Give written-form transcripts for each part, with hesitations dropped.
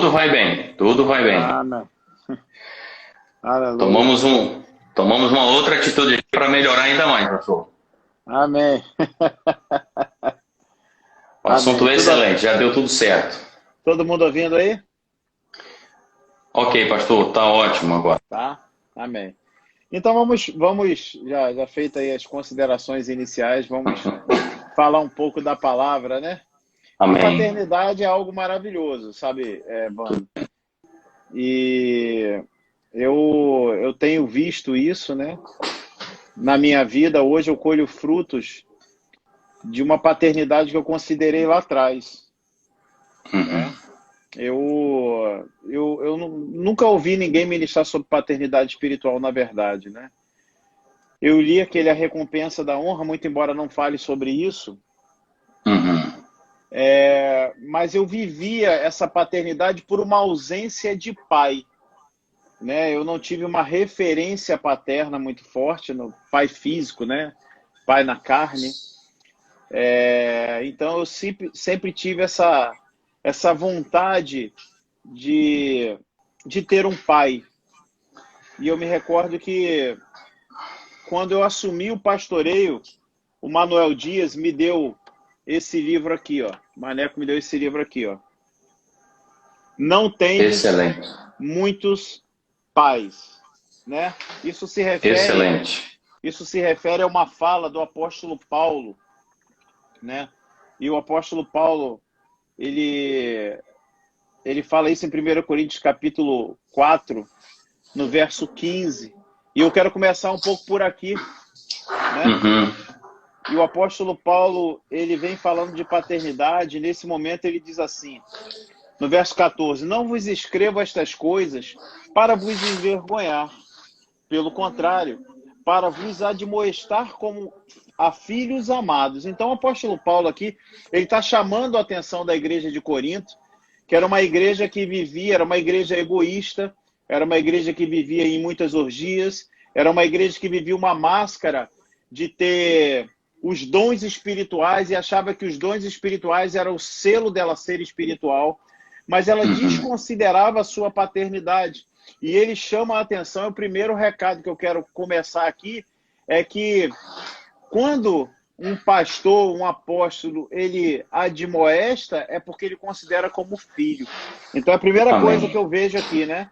Tudo vai bem, tudo vai bem. Amém. Aleluia. Tomamos uma outra atitude para melhorar ainda mais, pastor. Amém. O assunto Amém. é excelente, já deu tudo certo. Todo mundo ouvindo aí? Ok, pastor, tá ótimo agora. Tá? Amém. Então vamos já feita aí as considerações iniciais, vamos falar um pouco da palavra, né? A Amém. paternidade é algo maravilhoso, sabe, Vando? E eu tenho visto isso, né? Na minha vida, hoje eu colho frutos de uma paternidade que eu considerei lá atrás, né? Uhum. Eu nunca ouvi ninguém ministrar sobre paternidade espiritual, na verdade, né? Eu li aquele A Recompensa da Honra, muito embora não fale sobre isso, Uhum. mas eu vivia essa paternidade por uma ausência de pai, né? Eu não tive uma referência paterna muito forte, no pai físico, né? Pai na carne. Então eu sempre tive essa vontade de ter um pai. E eu me recordo que quando eu assumi o pastoreio, o Manuel Dias me deu esse livro aqui, ó. O Maneco me deu esse livro aqui, ó. Não tendes Excelente, muitos pais, né? excelente. Isso se refere a uma fala do apóstolo Paulo, né? E o apóstolo Paulo, ele fala isso em 1 Coríntios capítulo 4, no verso 15. E eu quero começar um pouco por aqui, né? Uhum. E o apóstolo Paulo, ele vem falando de paternidade, e nesse momento ele diz assim, no verso 14, não vos escrevo estas coisas para vos envergonhar, pelo contrário, para vos admoestar como a filhos amados. Então o apóstolo Paulo aqui, ele está chamando a atenção da igreja de Corinto, que era uma igreja que vivia, era uma igreja egoísta, era uma igreja que vivia em muitas orgias, era uma igreja que vivia uma máscara de ter os dons espirituais e achava que os dons espirituais eram o selo dela ser espiritual, mas ela Uhum. desconsiderava a sua paternidade. E ele chama a atenção, o primeiro recado que eu quero começar aqui é que quando um pastor, um apóstolo, ele admoesta, é porque ele considera como filho. Então a primeira coisa que Amém. eu vejo aqui, né?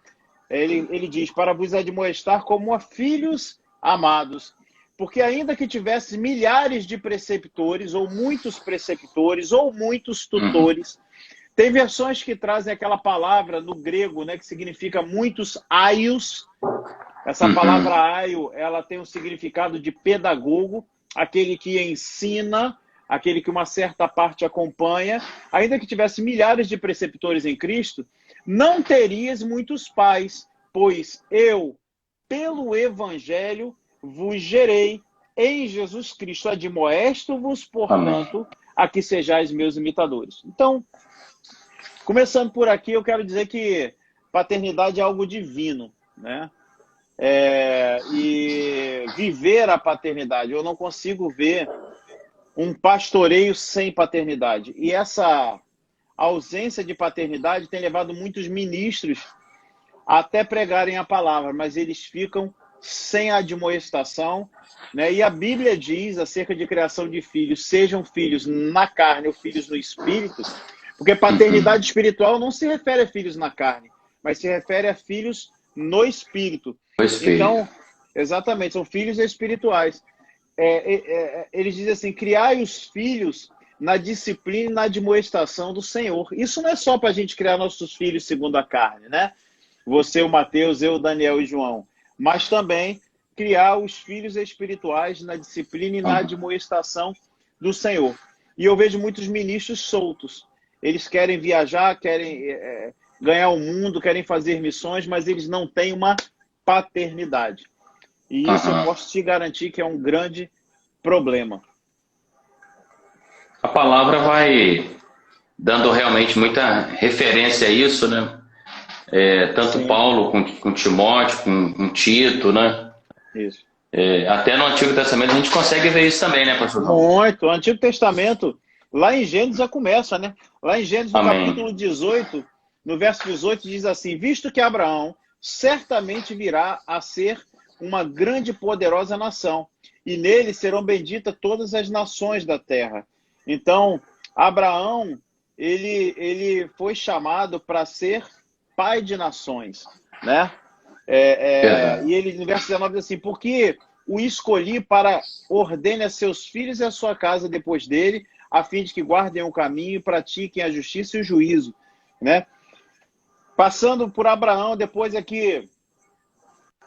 Ele diz, para vos admoestar como a filhos amados. Porque ainda que tivesse milhares de preceptores, ou muitos Uhum. tutores, tem versões que trazem aquela palavra no grego, né, que significa muitos aios. Essa Uhum. palavra aio, ela tem um significado de pedagogo, aquele que ensina, aquele que uma certa parte acompanha. Ainda que tivesse milhares de preceptores em Cristo, não terias muitos pais, pois eu, pelo Evangelho, vos gerei em Jesus Cristo. Admoesto-vos, Amém. portanto, a que sejais meus imitadores. Então, começando por aqui, eu quero dizer que paternidade é algo divino, né? E viver a paternidade, eu não consigo ver um pastoreio sem paternidade. E essa ausência de paternidade tem levado muitos ministros a até pregarem a palavra, mas eles ficam sem admoestação, né? E a Bíblia diz acerca de criação de filhos, sejam filhos na carne ou filhos no espírito, porque Uhum. paternidade espiritual não se refere a filhos na carne, mas se refere a filhos no espírito. O Espírito. Então, exatamente, são filhos espirituais. Eles dizem assim, criai os filhos na disciplina e na admoestação do Senhor. Isso não é só para a gente criar nossos filhos segundo a carne, né? Você, o Mateus, eu, o Daniel e João. Mas também criar os filhos espirituais na disciplina e na Amém. admoestação do Senhor. E eu vejo muitos ministros soltos. Eles querem viajar, querem ganhar o mundo, querem fazer missões, mas eles não têm uma paternidade. E isso eu Aham. posso te garantir que é um grande problema. A palavra vai dando realmente muita referência a isso, né? Tanto Sim, Paulo com Timóteo, com Tito, né? isso. Até no Antigo Testamento a gente consegue ver isso também, né, pastor João? Muito. O Antigo Testamento, lá em Gênesis já começa, né? Lá em Gênesis, no capítulo Amém. 18, no verso 18 diz assim: visto que Abraão certamente virá a ser uma grande e poderosa nação, e nele serão benditas todas as nações da terra. Então, Abraão, ele foi chamado para ser pai de nações, né? E ele, no verso 19, diz assim: porque o escolhi para ordene a seus filhos e a sua casa depois dele, a fim de que guardem o caminho e pratiquem a justiça e o juízo, né? Passando por Abraão, depois aqui,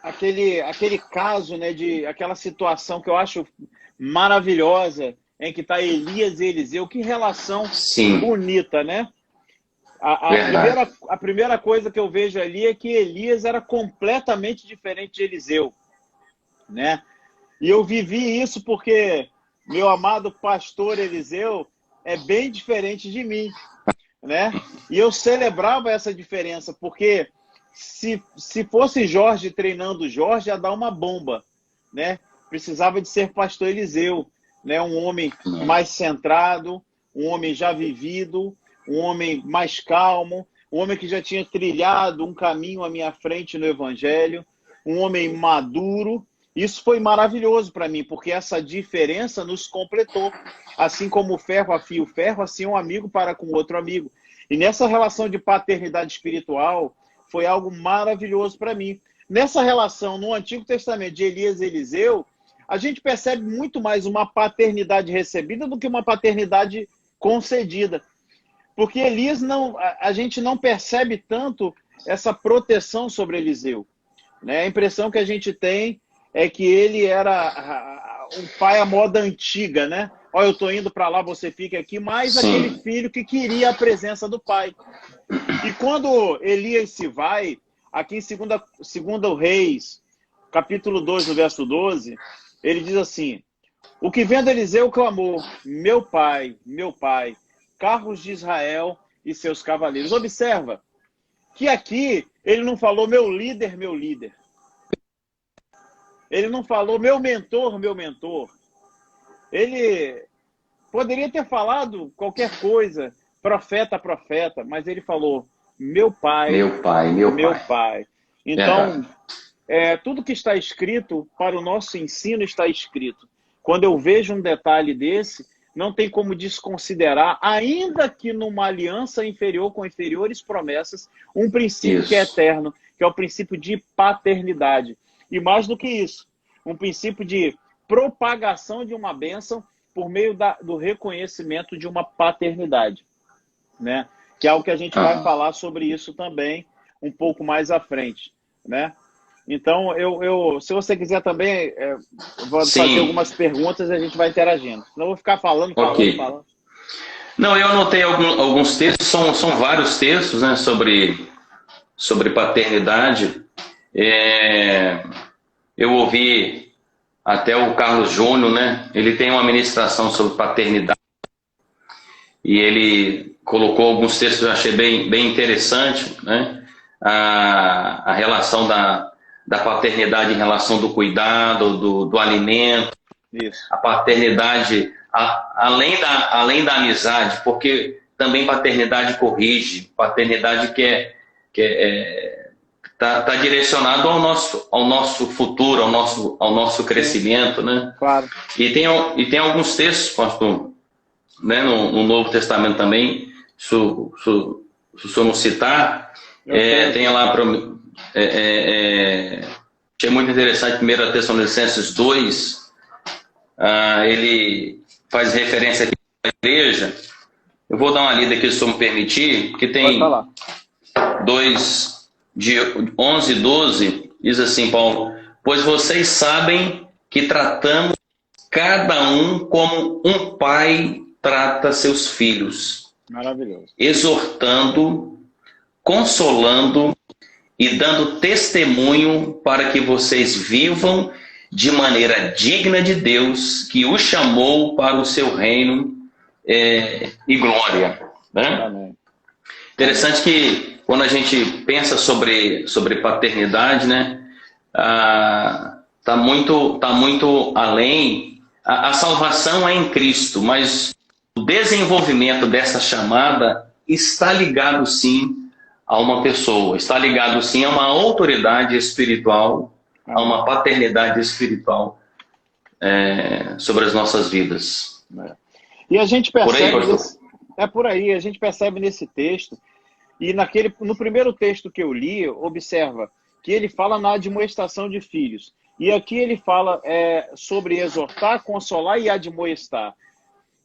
aquele caso, né, de aquela situação que eu acho maravilhosa, em que está Elias e Eliseu. Que relação bonita, né? A primeira coisa que eu vejo ali é que Elias era completamente diferente de Eliseu, né? E eu vivi isso porque meu amado pastor Eliseu é bem diferente de mim, né? E eu celebrava essa diferença, porque se fosse Jorge treinando Jorge, ia dar uma bomba, né? Precisava de ser pastor Eliseu, né? Um homem mais centrado, um homem já vivido, um homem mais calmo, um homem que já tinha trilhado um caminho à minha frente no Evangelho, um homem maduro. Isso foi maravilhoso para mim, porque essa diferença nos completou. Assim como o ferro afia o ferro, assim um amigo para com outro amigo. E nessa relação de paternidade espiritual, foi algo maravilhoso para mim. Nessa relação, no Antigo Testamento, de Elias e Eliseu, a gente percebe muito mais uma paternidade recebida do que uma paternidade concedida. Porque Elias, a gente não percebe tanto essa proteção sobre Eliseu, né? A impressão que a gente tem é que ele era um pai à moda antiga, né? Ó, eu tô indo para lá, você fica aqui, mas aquele filho que queria a presença do pai. E quando Elias se vai, aqui em 2 Reis, capítulo 2, no verso 12, ele diz assim: o que vendo Eliseu clamou, meu pai, carros de Israel e seus cavaleiros. Observa que aqui ele não falou meu líder, meu líder. Ele não falou meu mentor, meu mentor. Ele poderia ter falado qualquer coisa, profeta, profeta, mas ele falou meu pai, meu pai. Então, tudo que está escrito para o nosso ensino está escrito. Quando eu vejo um detalhe desse, não tem como desconsiderar, ainda que numa aliança inferior com inferiores promessas, um princípio que é eterno, que é o princípio de paternidade. E mais do que isso, um princípio de propagação de uma bênção por meio do reconhecimento de uma paternidade, né? Que é algo que a gente vai falar sobre isso também um pouco mais à frente, né? Então, se você quiser também, eu vou fazer algumas perguntas e a gente vai interagindo. Não vou ficar falando. Não, eu anotei alguns textos, são vários textos, né, sobre paternidade. Eu ouvi até o Carlos Júnior, né? Ele tem uma ministração sobre paternidade e ele colocou alguns textos que eu achei bem interessante, né? A relação da paternidade em relação do cuidado, do alimento. Isso. A paternidade, além da amizade, porque também paternidade corrige, paternidade que tá direcionado ao nosso futuro, ao nosso crescimento, né? Claro. E tem alguns textos, pastor, né, no Novo Testamento também, se o senhor não citar, tem lá achei muito interessante, 1 Tessalonicenses 2, ele faz referência aqui à igreja. Eu vou dar uma lida aqui, se o senhor me permitir, que tem 2, de 11 e 12, diz assim, Paulo: pois vocês sabem que tratamos cada um como um pai trata seus filhos. Maravilhoso. Exortando, consolando e dando testemunho para que vocês vivam de maneira digna de Deus, que os chamou para o seu reino e glória. Né? Amém. Interessante que quando a gente pensa sobre paternidade, né, tá muito além. A salvação é em Cristo, mas o desenvolvimento dessa chamada está ligado sim a uma pessoa, está ligado sim a uma autoridade espiritual, a uma paternidade espiritual sobre as nossas vidas. E a gente percebe, por aí, por aí, a gente percebe nesse texto, e no primeiro texto que eu li, observa que ele fala na admoestação de filhos. E aqui ele fala sobre exortar, consolar e admoestar.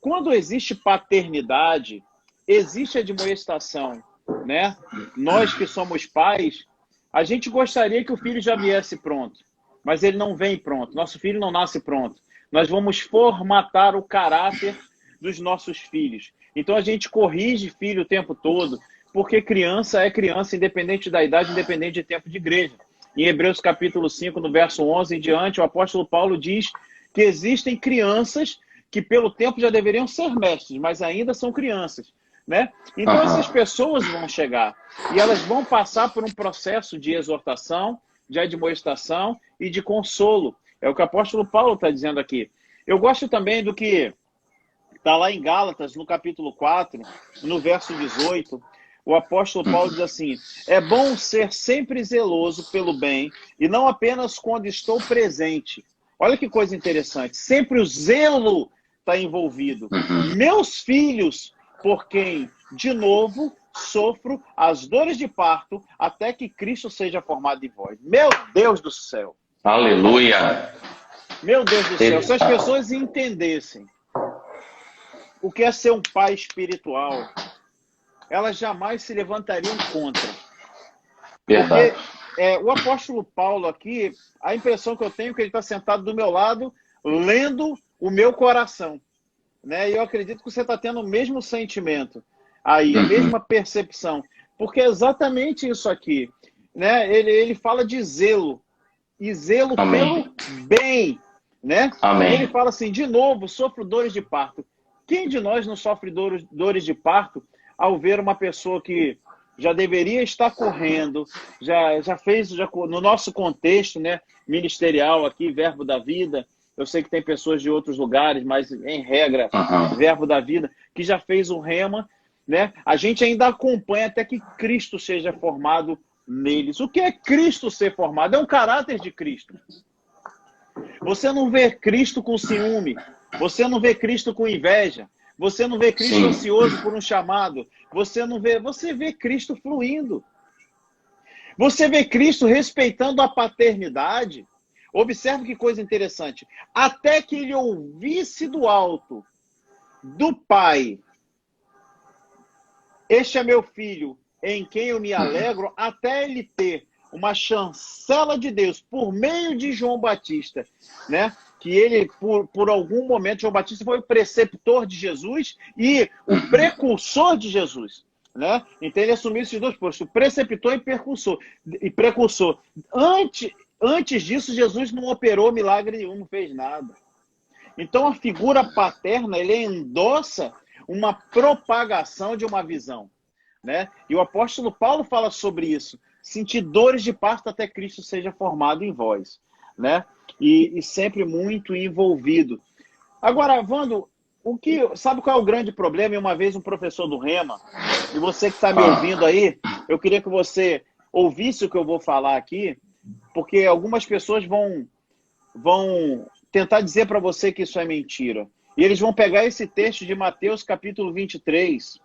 Quando existe paternidade, existe admoestação, né? Nós que somos pais, a gente gostaria que o filho já viesse pronto, mas ele não vem pronto. Nosso filho não nasce pronto. Nós vamos formatar o caráter dos nossos filhos. Então a gente corrige filho o tempo todo, porque criança é criança, independente da idade, independente de tempo de igreja. Em Hebreus capítulo 5, no verso 11 em diante, o apóstolo Paulo diz que existem crianças que pelo tempo já deveriam ser mestres, mas ainda são crianças, né? Então essas pessoas vão chegar e elas vão passar por um processo de exortação, de admoestação e de consolo. É o que o apóstolo Paulo está dizendo aqui. Eu gosto também do que está lá em Gálatas, no capítulo 4, no verso 18, o apóstolo Paulo diz assim: é bom ser sempre zeloso pelo bem, e não apenas quando estou presente. Olha que coisa interessante, sempre o zelo está envolvido. Meus filhos, por quem, de novo, sofro as dores de parto, até que Cristo seja formado em vós. Meu Deus do céu! Aleluia! Meu Deus do céu, se as pessoas entendessem o que é ser um pai espiritual, elas jamais se levantariam contra. Verdade. Porque o apóstolo Paulo aqui, a impressão que eu tenho é que ele está sentado do meu lado, lendo o meu coração. Né? E eu acredito que você está tendo o mesmo sentimento aí, a mesma percepção. Porque é exatamente isso aqui. Né? Ele fala de zelo. E zelo Amém. pelo bem. Né? Amém. E ele fala assim, de novo, sofro dores de parto. Quem de nós não sofre dores de parto ao ver uma pessoa que já deveria estar correndo, já fez, no nosso contexto, né, ministerial aqui, Verbo da Vida, eu sei que tem pessoas de outros lugares, mas em regra, Verbo da Vida, que já fez o rema, né? A gente ainda acompanha até que Cristo seja formado neles. O que é Cristo ser formado? É um caráter de Cristo. Você não vê Cristo com ciúme, você não vê Cristo com inveja, você não vê Cristo ansioso por um chamado, você vê Cristo fluindo. Você vê Cristo respeitando a paternidade. Observe que coisa interessante. Até que ele ouvisse do alto, do Pai, este é meu filho, em quem eu me alegro, até ele ter uma chancela de Deus por meio de João Batista, né? Que ele, por algum momento, João Batista foi o preceptor de Jesus e o precursor de Jesus, né? Então ele assumiu esses dois postos, preceptor e precursor. Antes disso, Jesus não operou milagre nenhum, não fez nada. Então a figura paterna, ele endossa uma propagação de uma visão, né? E o apóstolo Paulo fala sobre isso. Sentir dores de parto até Cristo seja formado em vós, né? E sempre muito envolvido. Agora, Wando, sabe qual é o grande problema? E uma vez um professor do Rema, e você que está me ouvindo aí, eu queria que você ouvisse o que eu vou falar aqui, porque algumas pessoas vão tentar dizer para você que isso é mentira. E eles vão pegar esse texto de Mateus capítulo 23,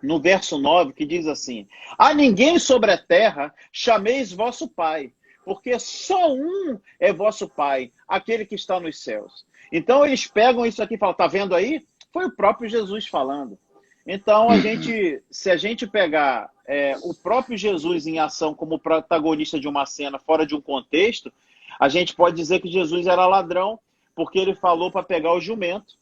no verso 9, que diz assim: a ninguém sobre a terra chameis vosso Pai, porque só um é vosso Pai, aquele que está nos céus. Então eles pegam isso aqui e falam, tá vendo aí? Foi o próprio Jesus falando. Então, se a gente pegar o próprio Jesus em ação como protagonista de uma cena fora de um contexto, a gente pode dizer que Jesus era ladrão, porque ele falou para pegar o jumento,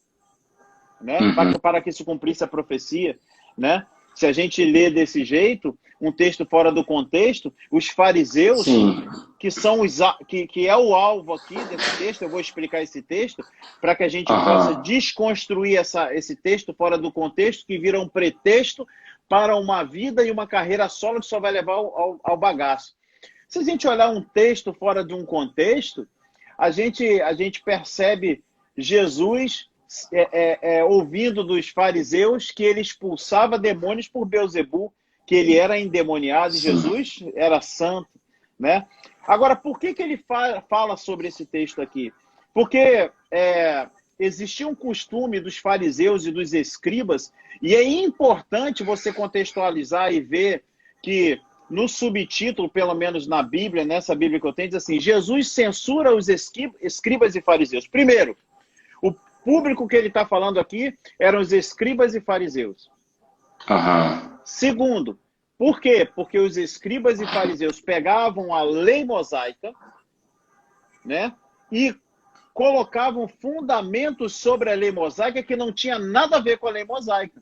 né? Para que se cumprisse a profecia, né? Se a gente lê desse jeito, um texto fora do contexto, os fariseus, que é o alvo aqui desse texto, eu vou explicar esse texto, para que a gente possa desconstruir esse texto fora do contexto, que vira um pretexto para uma vida e uma carreira solo que só vai levar ao bagaço. Se a gente olhar um texto fora de um contexto, a gente percebe Jesus ouvindo dos fariseus que ele expulsava demônios por Beelzebul, que ele era endemoniado e Jesus era santo, né? Agora, por que ele fala sobre esse texto aqui? Porque existia um costume dos fariseus e dos escribas, e é importante você contextualizar e ver que no subtítulo, pelo menos na Bíblia, nessa Bíblia que eu tenho, diz assim: Jesus censura os escribas e fariseus. Primeiro, o público que ele está falando aqui eram os escribas e fariseus. Aham. Segundo, por quê? Porque os escribas e fariseus pegavam a lei mosaica, né, e colocavam fundamentos sobre a lei mosaica que não tinha nada a ver com a lei mosaica.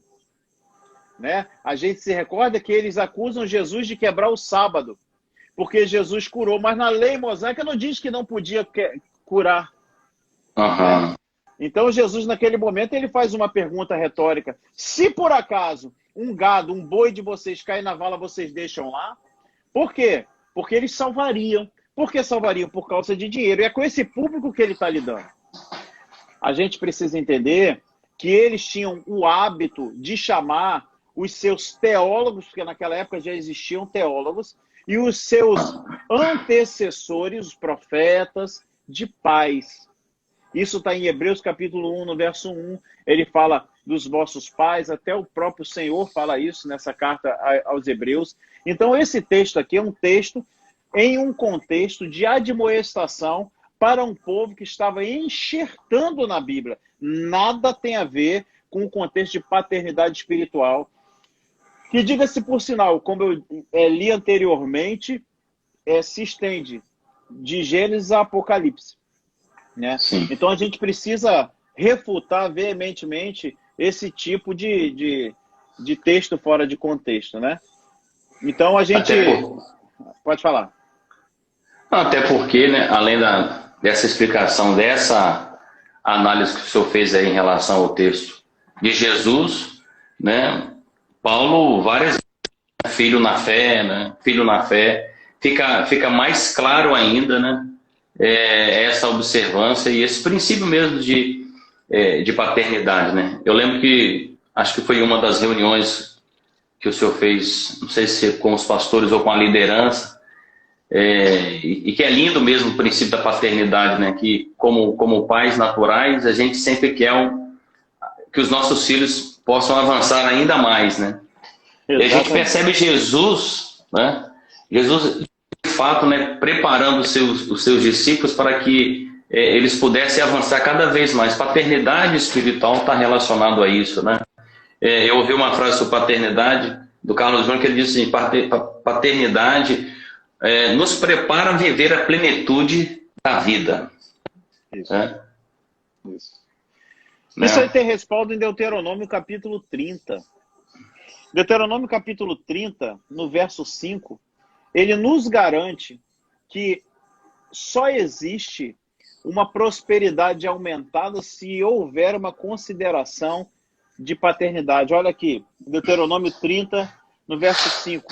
Né? A gente se recorda que eles acusam Jesus de quebrar o sábado, porque Jesus curou, mas na lei mosaica não diz que não podia curar. Aham. Né? Então Jesus, naquele momento, ele faz uma pergunta retórica: se por acaso um gado, um boi de vocês cair na vala, vocês deixam lá? Por quê? Porque eles salvariam. Por que salvariam? Por causa de dinheiro. E é com esse público que ele está lidando. A gente precisa entender que eles tinham o hábito de chamar os seus teólogos, porque naquela época já existiam teólogos, e os seus antecessores, os profetas, de pais. Isso está em Hebreus capítulo 1, no verso 1. Ele fala dos vossos pais, até o próprio Senhor fala isso nessa carta aos Hebreus. Então esse texto aqui é um texto em um contexto de admoestação para um povo que estava enxertando na Bíblia. Nada tem a ver com o contexto de paternidade espiritual, que, diga-se por sinal, como eu li anteriormente, se estende de Gênesis a Apocalipse. Né? Então a gente precisa refutar veementemente esse tipo de texto fora de contexto. Né? Então a gente... Pode falar. Até porque, né, além dessa explicação, dessa análise que o senhor fez aí em relação ao texto de Jesus, né, Paulo, várias vezes, filho na fé, né, filho na fé, fica mais claro ainda, né, essa observância e esse princípio mesmo de paternidade. Né. Eu lembro que, acho que foi uma das reuniões que o senhor fez, não sei se com os pastores ou com a liderança, e que é lindo mesmo o princípio da paternidade, né? Que como pais naturais, a gente sempre quer que os nossos filhos possam avançar ainda mais, né? E a gente percebe Jesus, né? Jesus, de fato, né, preparando os seus discípulos para que eles pudessem avançar cada vez mais. Paternidade espiritual está relacionado a isso, né? Eu ouvi uma frase sobre paternidade do Carlos Júnior que ele disse assim: paternidade nos prepara a viver a plenitude da vida. Isso. Isso aí tem respaldo em Deuteronômio capítulo 30. Deuteronômio capítulo 30, no verso 5, ele nos garante que só existe uma prosperidade aumentada se houver uma consideração de paternidade. Olha aqui, Deuteronômio 30, no verso 5.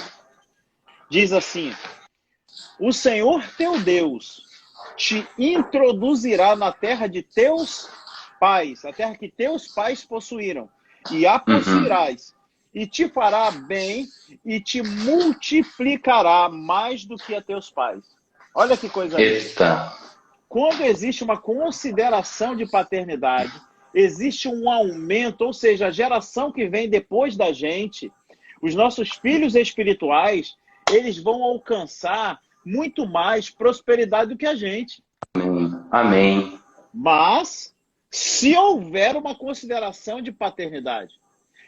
Diz assim: o Senhor teu Deus te introduzirá na terra de teus pais, a terra que teus pais possuíram, e a possuirás, e te fará bem, e te multiplicará mais do que a teus pais. Olha que coisa linda. Quando existe uma consideração de paternidade, existe um aumento, ou seja, a geração que vem depois da gente, os nossos filhos espirituais, eles vão alcançar muito mais prosperidade do que a gente. Amém. Mas, se houver uma consideração de paternidade,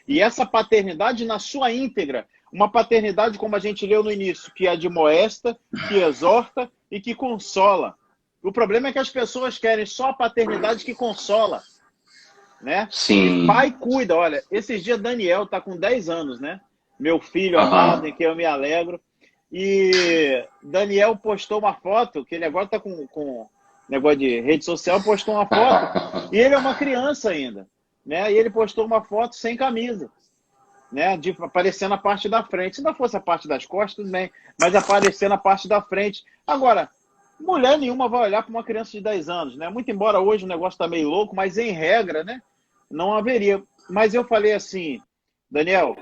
e essa paternidade na sua íntegra, uma paternidade como a gente leu no início, que admoesta, que exorta e que consola. O problema é que as pessoas querem só a paternidade que consola. Né? Sim. Pai cuida. Olha, esses dias Daniel está com 10 anos, né? Meu filho amado, em que eu me alegro. E Daniel postou uma foto, que ele agora está com negócio de rede social, postou uma foto, e ele é uma criança ainda, né? E ele postou uma foto sem camisa, né? Aparecendo a parte da frente. Se não fosse a parte das costas, tudo bem, mas aparecendo a parte da frente. Agora, mulher nenhuma vai olhar para uma criança de 10 anos, né? Muito embora hoje o negócio está meio louco, mas em regra, né? Não haveria. Mas eu falei assim: Daniel,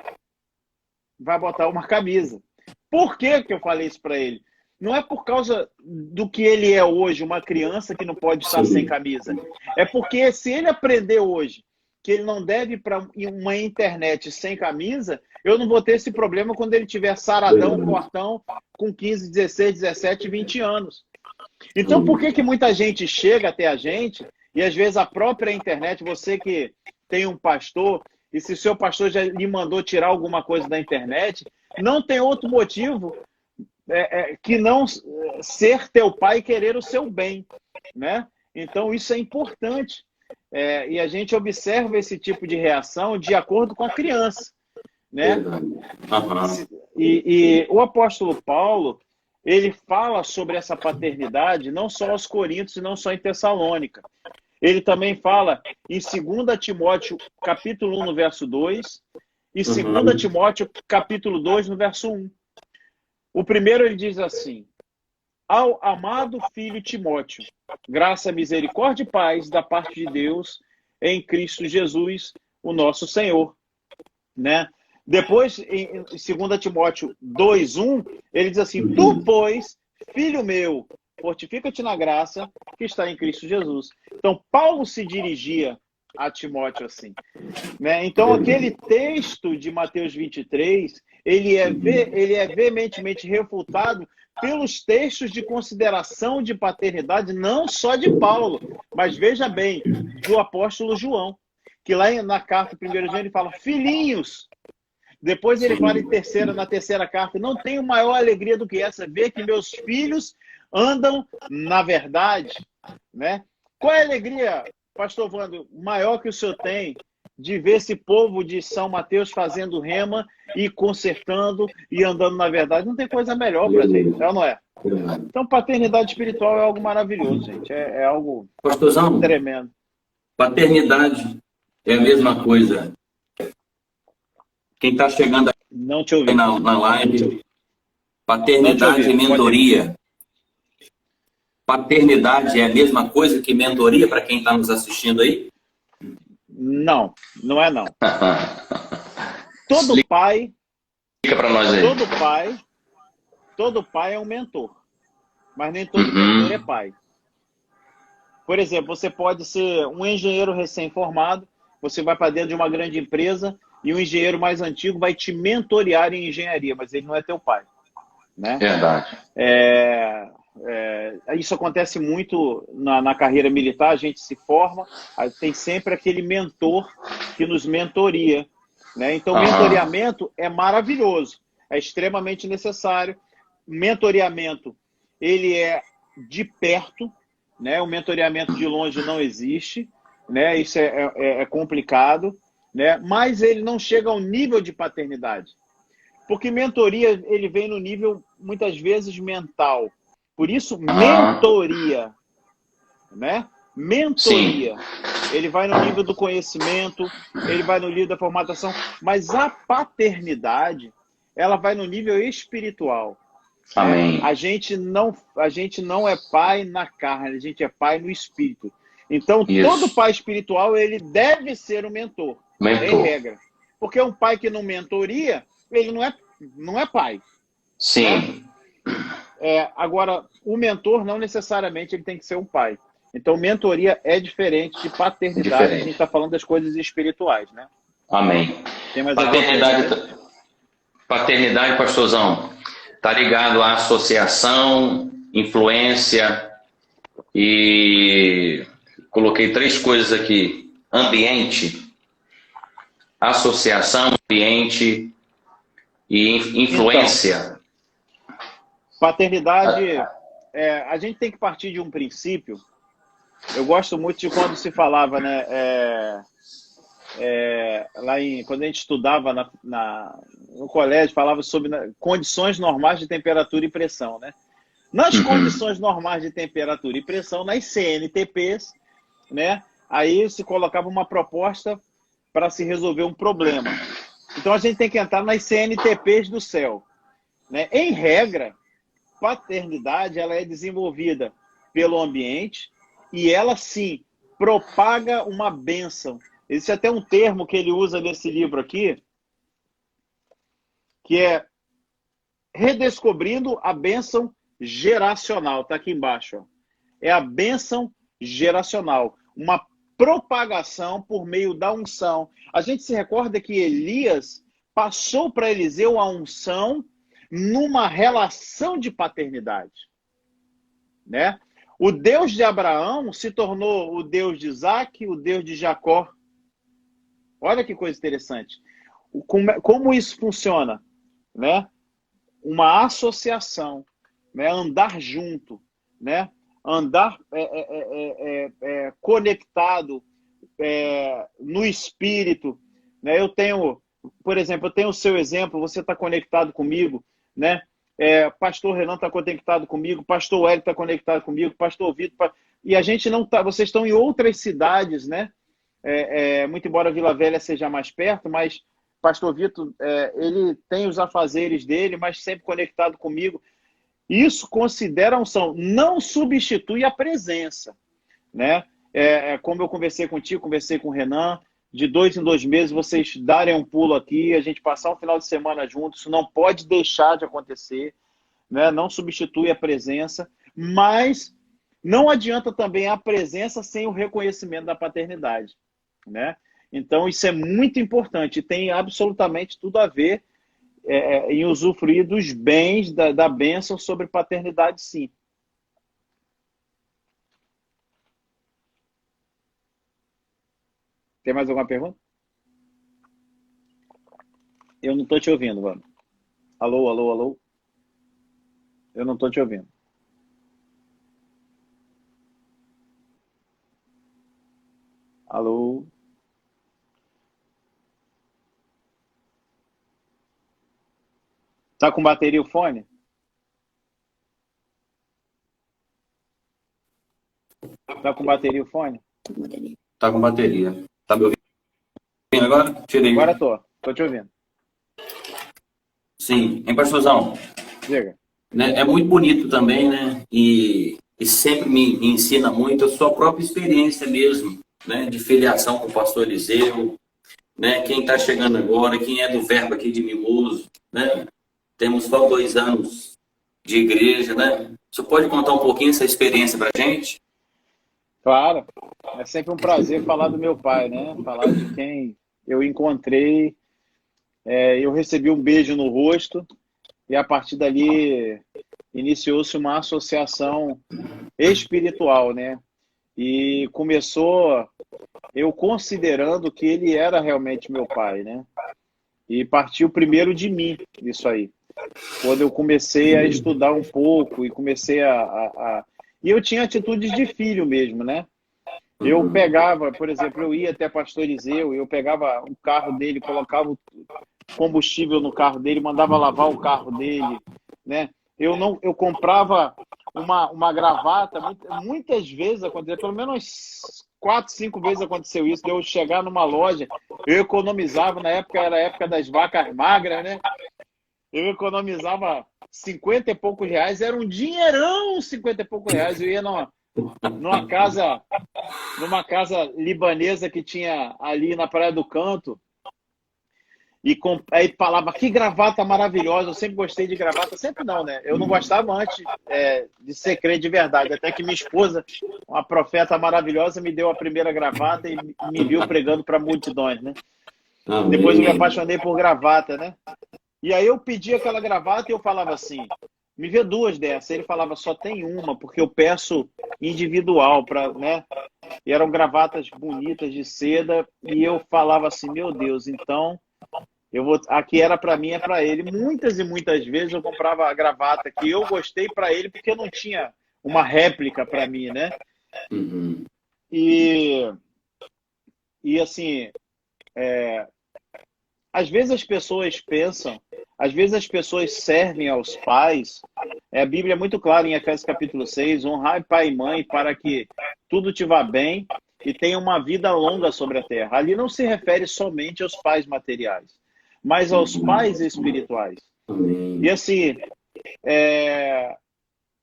vai botar uma camisa. Por que que eu falei isso para ele? Não é por causa do que ele é hoje, uma criança que não pode estar sem camisa. É porque se ele aprender hoje que ele não deve ir para uma internet sem camisa, eu não vou ter esse problema quando ele tiver saradão, fortão, com 15, 16, 17, 20 anos. Então, por que que muita gente chega até a gente, e às vezes a própria internet, você que tem um pastor, e se o seu pastor já lhe mandou tirar alguma coisa da internet, não tem outro motivo que não ser teu pai e querer o seu bem, né? Então, isso é importante. E a gente observa esse tipo de reação de acordo com a criança, né? E o apóstolo Paulo, ele fala sobre essa paternidade não só aos Coríntios e não só em Tessalônica. Ele também fala em 2 Timóteo, capítulo 1, no verso 2, e 2 Timóteo, capítulo 2, no verso 1. O primeiro ele diz assim: ao amado filho Timóteo, graça, misericórdia e paz da parte de Deus em Cristo Jesus, o nosso Senhor. Né? Depois, em 2 Timóteo 2:1, ele diz assim: tu, pois, filho meu, fortifica-te na graça que está em Cristo Jesus. Então, Paulo se dirigia a Timóteo assim. Né? Então, aquele texto de Mateus 23, ele é veementemente refutado pelos textos de consideração de paternidade, não só de Paulo, mas veja bem, do apóstolo João, que lá na carta 1 João ele fala, filhinhos. Depois ele fala na terceira carta, não tenho maior alegria do que essa, ver que meus filhos andam na verdade. Né? Qual é a alegria, pastor Wando, maior que o senhor tem de ver esse povo de São Mateus fazendo rema e consertando e andando na verdade? Não tem coisa melhor para gente, não é? Então, paternidade espiritual é algo maravilhoso, gente. É algo Pastorzão, tremendo. Paternidade é a mesma coisa. Quem está chegando Não te ouvi. na live, paternidade e mentoria. Paternidade é a mesma coisa que mentoria para quem está nos assistindo aí? Não, não é não. Todo pai, Explica para nós aí. todo pai é um mentor, mas nem todo mentor é pai. Por exemplo, você pode ser um engenheiro recém-formado, você vai para dentro de uma grande empresa e o engenheiro mais antigo vai te mentorear em engenharia, mas ele não é teu pai. Né? Verdade. Isso acontece muito na carreira militar, a gente se forma, tem sempre aquele mentor que nos mentoria. Né? Então, mentoreamento é maravilhoso, é extremamente necessário. Mentoreamento, ele é de perto, né? O mentoreamento de longe não existe, né? Isso é complicado, né? Mas ele não chega ao nível de paternidade. Porque mentoria, ele vem no nível, muitas vezes, mental. Por isso, mentoria. Né? Mentoria. Sim. Ele vai no nível do conhecimento, ele vai no nível da formatação. Mas a paternidade, ela vai no nível espiritual. Amém. Né? A gente não é pai na carne, a gente é pai no espírito. Então, todo pai espiritual, ele deve ser um mentor. Em regra. Porque um pai que não mentoria, ele não é pai. Sim. Né? Agora, o mentor não necessariamente ele tem que ser um pai. Então, mentoria é diferente de paternidade. A gente está falando das coisas espirituais, né? Amém. Tem mais paternidade, pastorzão, está ligado à associação, influência e coloquei 3 coisas aqui. Ambiente, associação, ambiente e influência. Então, paternidade, a gente tem que partir de um princípio. Eu gosto muito de quando se falava, né, quando a gente estudava no colégio, falava sobre condições normais de temperatura e pressão. Né? Nas condições normais de temperatura e pressão, nas CNTPs, né, aí se colocava uma proposta para se resolver um problema. Então a gente tem que entrar nas CNTPs do céu. Né? Em regra, paternidade ela é desenvolvida pelo ambiente e ela sim propaga uma bênção. Existe até um termo que ele usa nesse livro aqui, que é redescobrindo a bênção geracional. Está aqui embaixo. Ó. É a bênção geracional. Uma propagação por meio da unção. A gente se recorda que Elias passou para Eliseu a unção numa relação de paternidade. Né? O Deus de Abraão se tornou o Deus de Isaac, o Deus de Jacó. Olha que coisa interessante. Como isso funciona? Né? Uma associação, né? Andar junto, né? Andar conectado no espírito. Né? Eu tenho, por exemplo, eu tenho o seu exemplo, você está conectado comigo, né? Pastor Renan está conectado comigo, Pastor Hélio está conectado comigo, Pastor Vitor, e a gente não está, vocês estão em outras cidades, né? Muito embora Vila Velha seja mais perto, mas Pastor Vitor, ele tem os afazeres dele, mas sempre conectado comigo. Isso considera a unção, não substitui a presença, né? Como eu conversei contigo, conversei com o Renan, de 2 em 2 meses vocês darem um pulo aqui, a gente passar um final de semana juntos, isso não pode deixar de acontecer, né? Não substitui a presença, mas não adianta também a presença sem o reconhecimento da paternidade, né? Então isso é muito importante, tem absolutamente tudo a ver em usufruir dos bens da bênção sobre paternidade, sim. Tem mais alguma pergunta? Eu não estou te ouvindo, mano. Alô, alô, alô? Eu não estou te ouvindo. Alô? Tá com bateria o fone? Tá com bateria o fone? Tá com bateria. Tá me ouvindo agora? Tirei. Agora tô te ouvindo. Sim, em pastorzão. Diga. Né, é muito bonito também, né? E sempre me ensina muito a sua própria experiência mesmo, né? De filiação com o pastor Eliseu, né? Quem está chegando agora, quem é do Verbo aqui de Mimoso, né? Temos só 2 anos de igreja, né? Você pode contar um pouquinho essa experiência para a gente? Claro, é sempre um prazer falar do meu pai, né? Falar de quem eu encontrei, eu recebi um beijo no rosto e a partir dali iniciou-se uma associação espiritual, né? E começou eu considerando que ele era realmente meu pai, né? E partiu primeiro de mim isso aí. Quando eu comecei a estudar um pouco e comecei E eu tinha atitudes de filho mesmo, né? Eu pegava, por exemplo, eu ia até Pastor Eliseu, eu pegava o carro dele, colocava combustível no carro dele, mandava lavar o carro dele, né? Eu comprava uma gravata, muitas vezes aconteceu, pelo menos 4, 5 vezes aconteceu isso, de eu chegar numa loja, eu economizava, na época era a época das vacas magras, né? Eu economizava 50 e poucos reais, era um dinheirão, 50 e poucos reais. Eu ia numa casa libanesa que tinha ali na Praia do Canto e aí falava, que gravata maravilhosa, eu sempre gostei de gravata, sempre não, né? Eu não gostava antes de ser crente de verdade, até que minha esposa, uma profeta maravilhosa, me deu a primeira gravata e me viu pregando para multidões, né? Amém. Depois eu me apaixonei por gravata, né? E aí eu pedi aquela gravata e eu falava assim, me vê 2 dessas. Ele falava, só tem uma, porque eu peço individual, né? E eram gravatas bonitas de seda. E eu falava assim, meu Deus, então, aqui era para mim, é para ele. Muitas e muitas vezes eu comprava a gravata que eu gostei para ele, porque eu não tinha uma réplica para mim, né? Uhum. E assim... Às vezes as pessoas pensam, às vezes as pessoas servem aos pais. A Bíblia é muito clara em Efésios capítulo 6, honrai pai e mãe para que tudo te vá bem e tenha uma vida longa sobre a terra. Ali não se refere somente aos pais materiais, mas aos pais espirituais. E assim,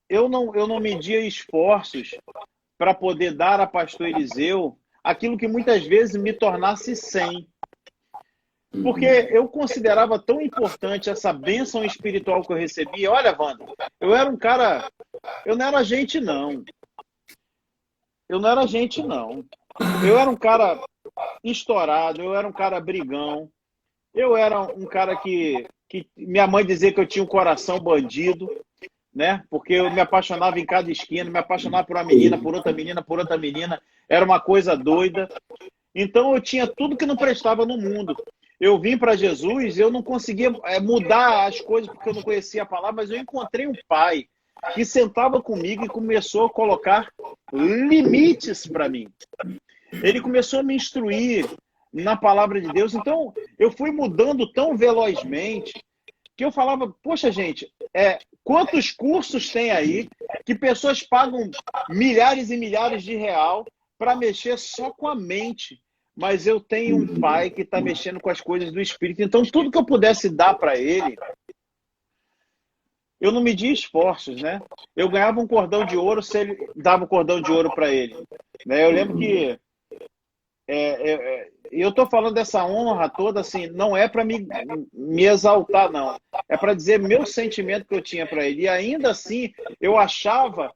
eu não media esforços para poder dar a pastor Eliseu aquilo que muitas vezes me tornasse sem. Porque eu considerava tão importante essa bênção espiritual que eu recebia. Olha, Wanda, eu era um cara... Eu não era gente, não. Eu não era gente, não. Eu era um cara estourado, eu era um cara brigão. Eu era um cara que minha mãe dizia que eu tinha um coração bandido, né? Porque eu me apaixonava em cada esquina, me apaixonava por uma menina, por outra menina, por outra menina. Era uma coisa doida. Então eu tinha tudo que não prestava no mundo. Eu vim para Jesus, eu não conseguia mudar as coisas porque eu não conhecia a palavra, mas eu encontrei um pai que sentava comigo e começou a colocar limites para mim. Ele começou a me instruir na palavra de Deus. Então, eu fui mudando tão velozmente que eu falava, poxa, gente, quantos cursos tem aí que pessoas pagam milhares e milhares de real para mexer só com a mente? Mas eu tenho um pai que está mexendo com as coisas do Espírito. Então, tudo que eu pudesse dar para ele, eu não media esforços, né? Eu ganhava um cordão de ouro se ele dava um cordão de ouro para ele. Né? Eu lembro que eu estou falando dessa honra toda, assim, não é para me exaltar, não. É para dizer meu sentimento que eu tinha para ele. E ainda assim, eu achava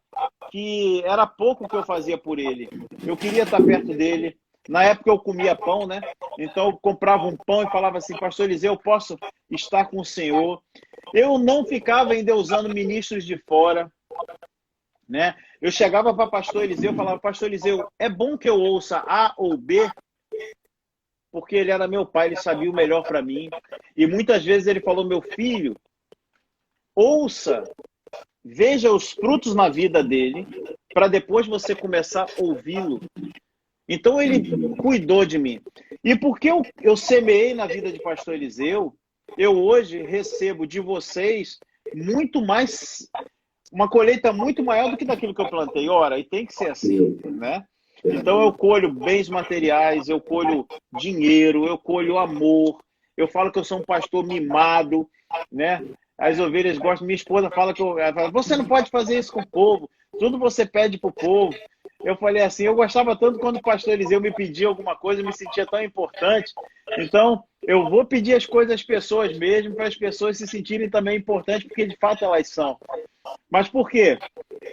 que era pouco que eu fazia por ele. Eu queria estar perto dele. Na época eu comia pão, né? Então eu comprava um pão e falava assim, pastor Eliseu, eu posso estar com o Senhor. Eu não ficava ainda usando ministros de fora, né? Eu chegava para pastor Eliseu e falava, pastor Eliseu, é bom que eu ouça A ou B? Porque ele era meu pai, ele sabia o melhor para mim. E muitas vezes ele falou, meu filho, ouça, veja os frutos na vida dele, para depois você começar a ouvi-lo. Então ele cuidou de mim. E porque eu semeei na vida de pastor Eliseu, eu hoje recebo de vocês muito mais, uma colheita muito maior do que daquilo que eu plantei. Ora, e tem que ser assim, né? Então eu colho bens materiais, eu colho dinheiro, eu colho amor. Eu falo que eu sou um pastor mimado, né? As ovelhas gostam. Minha esposa fala que você não pode fazer isso com o povo. Tudo você pede para o povo. Eu falei assim, eu gostava tanto quando o pastor Eliseu me pedia alguma coisa, eu me sentia tão importante. Então, eu vou pedir as coisas às pessoas mesmo, para as pessoas se sentirem também importantes, porque de fato elas são. Mas por quê?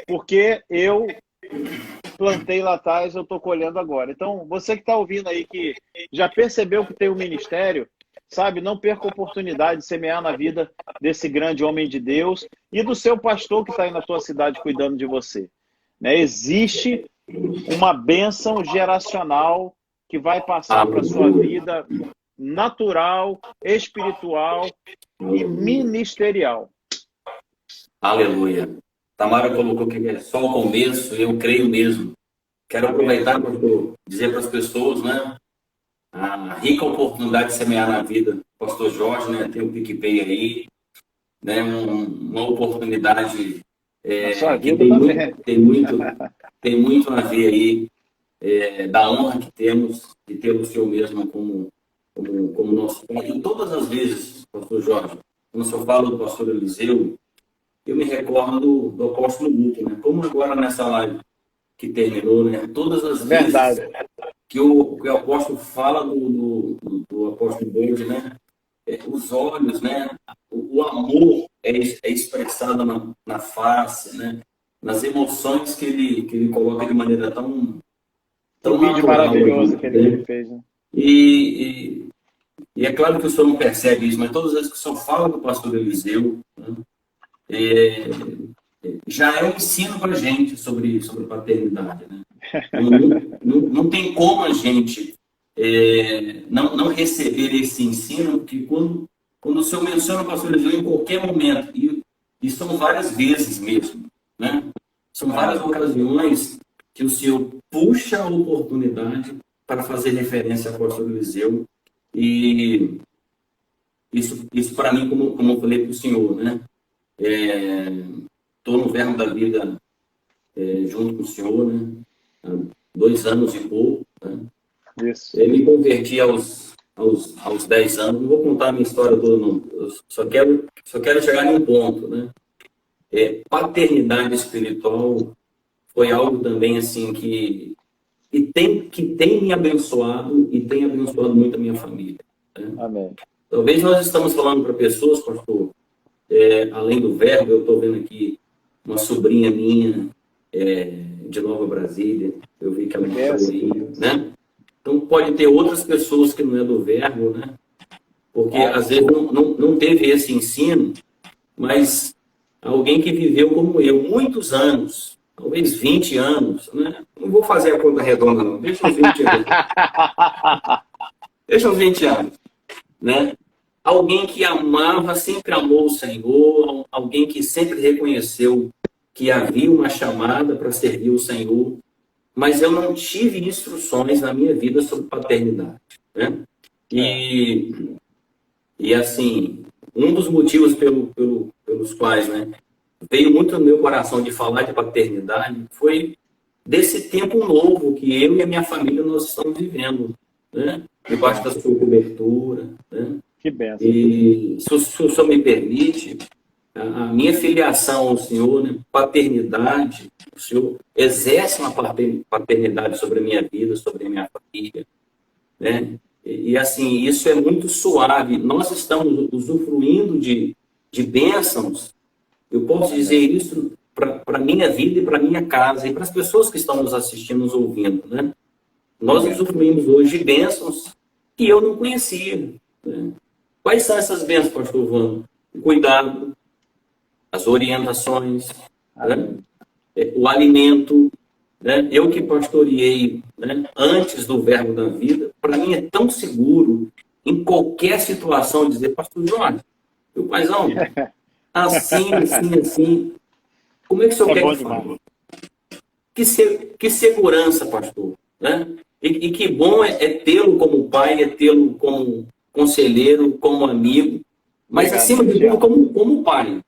Porque eu plantei lá atrás, eu estou colhendo agora. Então, você que está ouvindo aí, que já percebeu que tem um ministério, sabe, não perca a oportunidade de semear na vida desse grande homem de Deus e do seu pastor que está aí na tua cidade cuidando de você. Né? Existe uma bênção geracional que vai passar para a sua vida natural, espiritual e ministerial. Aleluia. Tamara colocou que é só o começo, eu creio mesmo. Quero aproveitar para dizer para as pessoas, né, a rica oportunidade de semear na vida do pastor Jorge, né, tem o PicPay aí, né, uma oportunidade que tem muito a ver aí da honra que temos de ter o Senhor mesmo como nosso pai. E todas as vezes, pastor Jorge, quando o senhor fala do pastor Eliseu, eu me recordo do apóstolo Guto, né? Como agora nessa live que terminou, né? Todas as vezes que o apóstolo fala do apóstolo Bode, né? Os olhos, né? O amor é expressado na face, né? Nas emoções que ele coloca de maneira tão vídeo maravilhoso que ele fez, né? E é claro que o senhor não percebe isso, mas todas as vezes que o senhor fala do pastor Eliseu, né? Já é um ensino para a gente sobre paternidade, né? Não tem como a gente não receber esse ensino, porque quando o senhor menciona o pastor Eliseu em qualquer momento, e são várias vezes mesmo, né? São várias ocasiões que o senhor puxa a oportunidade para fazer referência ao pastor Eliseu, e isso para mim, como eu falei para o senhor, né? Estou no Verbo da Vida junto com o senhor, né? Há 2 anos e pouco, né? Isso. Eu me converti aos 10 anos. Não vou contar a minha história toda, não. Eu só quero chegar em um ponto, né? Paternidade espiritual foi algo também assim que tem me abençoado e tem abençoado muito a minha família. Né? Amém. Talvez nós estamos falando para pessoas, pastor, além do verbo, eu estou vendo aqui uma sobrinha minha de Nova Brasília, eu vi que ela entrou aí, né? Então pode ter outras pessoas que não é do verbo, né? Porque às vezes não teve esse ensino, mas alguém que viveu como eu, muitos anos, talvez 20 anos, né? Não vou fazer a conta redonda, não. Deixa uns 20 anos. Deixa uns 20 anos, né? Alguém que amava, sempre amou o Senhor, alguém que sempre reconheceu que havia uma chamada para servir o Senhor, mas eu não tive instruções na minha vida sobre paternidade, né? E assim, um dos motivos pelos quais, né, veio muito no meu coração de falar de paternidade foi desse tempo novo que eu e a minha família nós estamos vivendo, né? Debaixo da sua cobertura, né? Que benção. E se o senhor me permite, a minha filiação ao Senhor, né, paternidade, o Senhor exerce uma paternidade sobre a minha vida, sobre a minha família, né? E assim, isso é muito suave. Nós estamos usufruindo de bênçãos. Eu posso dizer isso para a minha vida e para a minha casa e para as pessoas que estão nos assistindo, nos ouvindo, né? Nós usufruímos hoje de bênçãos que eu não conhecia, né? Quais são essas bênçãos, pastor Vando? O cuidado, as orientações, né? O alimento, né? Eu que pastoreei, né, antes do verbo da vida, para mim é tão seguro em qualquer situação dizer, pastor Jorge, meu paizão, assim, assim, assim, como é que o senhor quer que fale? Que segurança, pastor, né? E que bom é tê-lo como pai, é tê-lo como conselheiro, como amigo, mas acima de tudo como pai.